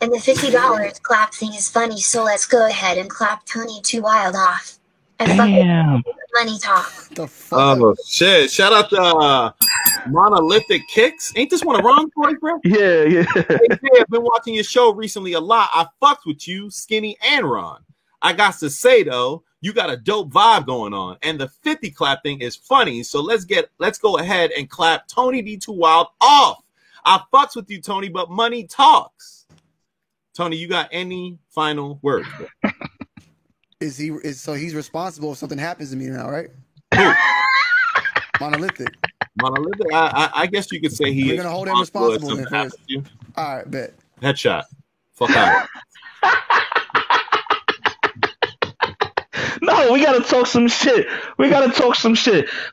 And the $50 clap thing is funny, so let's go ahead and clap Tony Too Wild off. Damn. Money talk. The fuck? Oh shit! Shout out to Monolithic Kicks. Ain't this one of Ron's boys, bro? Yeah. Hey, I've been watching your show recently a lot. I fucked with you, Skinny and Ron. I got to say though, you got a dope vibe going on, and the 50 clap thing is funny. So let's go ahead and clap Tony D Too Wild off. I fucks with you, Tony, but money talks. Tony, you got any final words? So he's responsible if something happens to me now, right? Monolithic. I guess you could say he. We're gonna hold him responsible then for this. All right, bet. Headshot. Fuck out. No, we gotta talk some shit.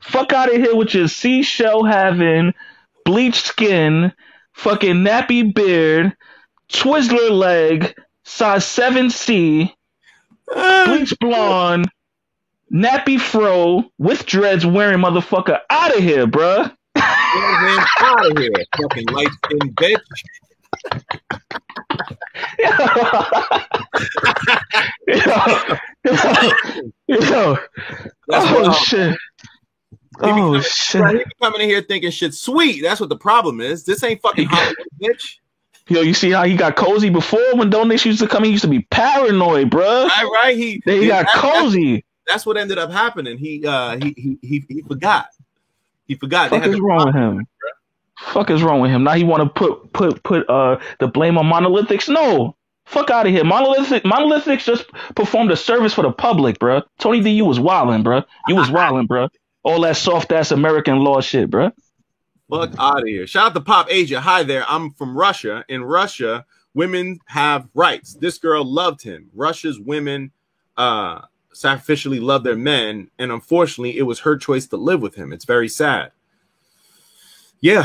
Fuck out of here with your seashell having, bleached skin, fucking nappy beard, Twizzler leg, size 7C. Bleach blonde, nappy fro with dreads wearing motherfucker out of here, bruh. Out of here, fucking light skinned bitch. Yo. Oh shit. Oh shit. He be coming in here thinking shit sweet. That's what the problem is. This ain't fucking Hollywood, bitch. Yo, you see how he got cozy before when donations used to come? He used to be paranoid, bruh. Right. He got cozy. That's what ended up happening. He forgot. He forgot. Fuck is wrong with him? Fuck is wrong with him? Now he want to put the blame on Monolithics? No. Fuck out of here. Monolithics just performed a service for the public, bruh. Tony D, you was wildin', bruh. You was wildin', bruh. All that soft ass American law shit, bruh. Fuck out of here. Shout out to Pop Asia. Hi there. I'm from Russia. In Russia, women have rights. This girl loved him. Russia's women sacrificially love their men, and unfortunately, it was her choice to live with him. It's very sad. Yeah,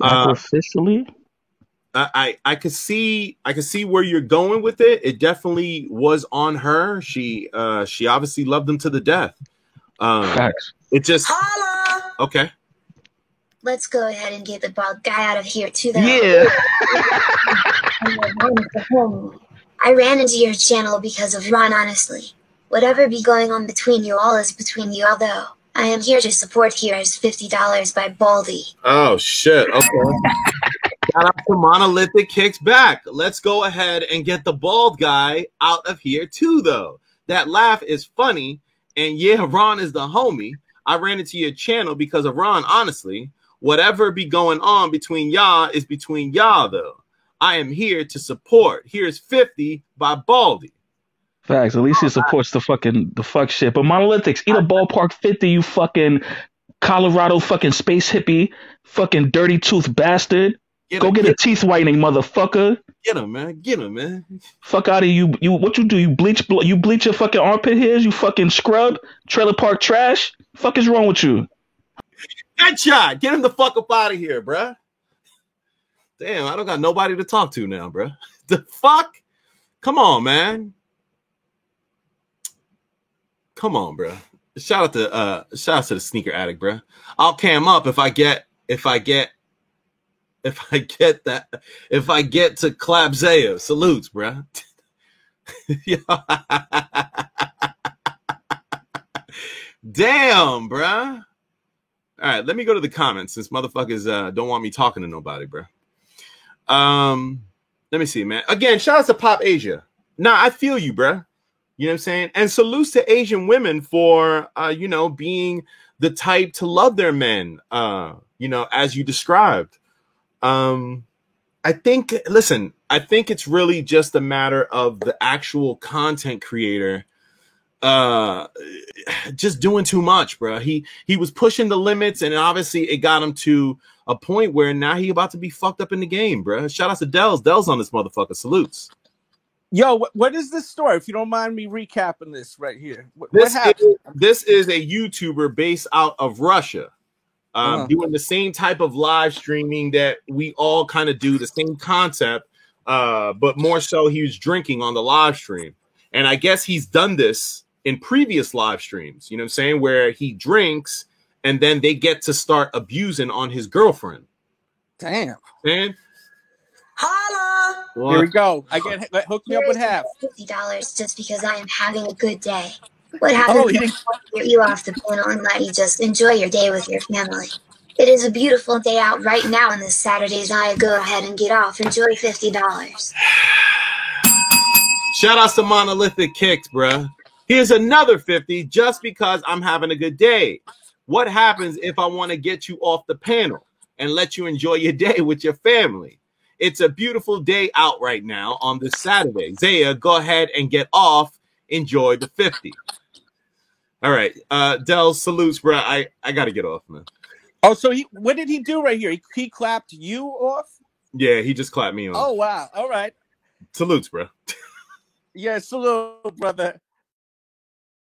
sacrificially. I could see where you're going with it. It definitely was on her. She obviously loved him to the death. Facts. It just Holla! Okay. Let's go ahead and get the bald guy out of here too. Yeah. I ran into your channel because of Ron, honestly. Whatever be going on between you all is between you, although I am here to support Here's $50 by Baldy. Oh, shit. Okay. Shout out to Monolithic Kicks back. Let's go ahead and get the bald guy out of here too, though. That laugh is funny. And yeah, Ron is the homie. I ran into your channel because of Ron, honestly. Whatever be going on between y'all is between y'all, though. I am here to support. Here's 50 by Baldy. Facts. At least he supports the fuck shit. But Monolithics, eat a ballpark 50, you fucking Colorado fucking space hippie, fucking dirty tooth bastard. Go get a teeth whitening, motherfucker. Get him, man. Get him, man. Fuck out of you. What you do? You bleach your fucking armpit hairs? You fucking scrub? Trailer park trash? Fuck is wrong with you? Headshot. Get him the fuck up out of here, bruh. Damn, I don't got nobody to talk to now, bruh. The fuck? Come on, man. Come on, bruh. Shout out to the sneaker addict, bruh. I'll cam up if I get to Clabzea. Salutes, bruh. Damn, bruh. All right, let me go to the comments since motherfuckers don't want me talking to nobody, bruh. Let me see, man. Again, shout out to Pop Asia. Nah, I feel you, bruh. You know what I'm saying? And salutes to Asian women for, being the type to love their men, as you described. I think it's really just a matter of the actual content creator just doing too much, bro. He was pushing the limits, and obviously it got him to a point where now he about to be fucked up in the game, bro. Shout out to Dells. Dells on this motherfucker. Salutes. Yo, what is this story? If you don't mind me recapping this right here. What happened? This is a YouTuber based out of Russia. Doing the same type of live streaming that we all kind of do, the same concept, but more so he was drinking on the live stream. And I guess he's done this in previous live streams, you know what I'm saying, where he drinks and then they get to start abusing on his girlfriend. Damn. Man. Holla! What? Here we go. Hook me up with half. $50 just because I am having a good day. What happens if I get you off the panel and let you just enjoy your day with your family? It is a beautiful day out right now on this Saturday's I go ahead and get off. Enjoy $50. Shout outs to Monolithic Kicks, bruh. Here's another 50 just because I'm having a good day. What happens if I want to get you off the panel and let you enjoy your day with your family? It's a beautiful day out right now on this Saturday. Zaya, go ahead and get off. Enjoy the 50. All right. Del, salutes, bro. I got to get off, man. Oh, so what did he do right here? He clapped you off? Yeah, he just clapped me off. Oh, wow. All right. Salutes, bro. Yeah, salute, brother.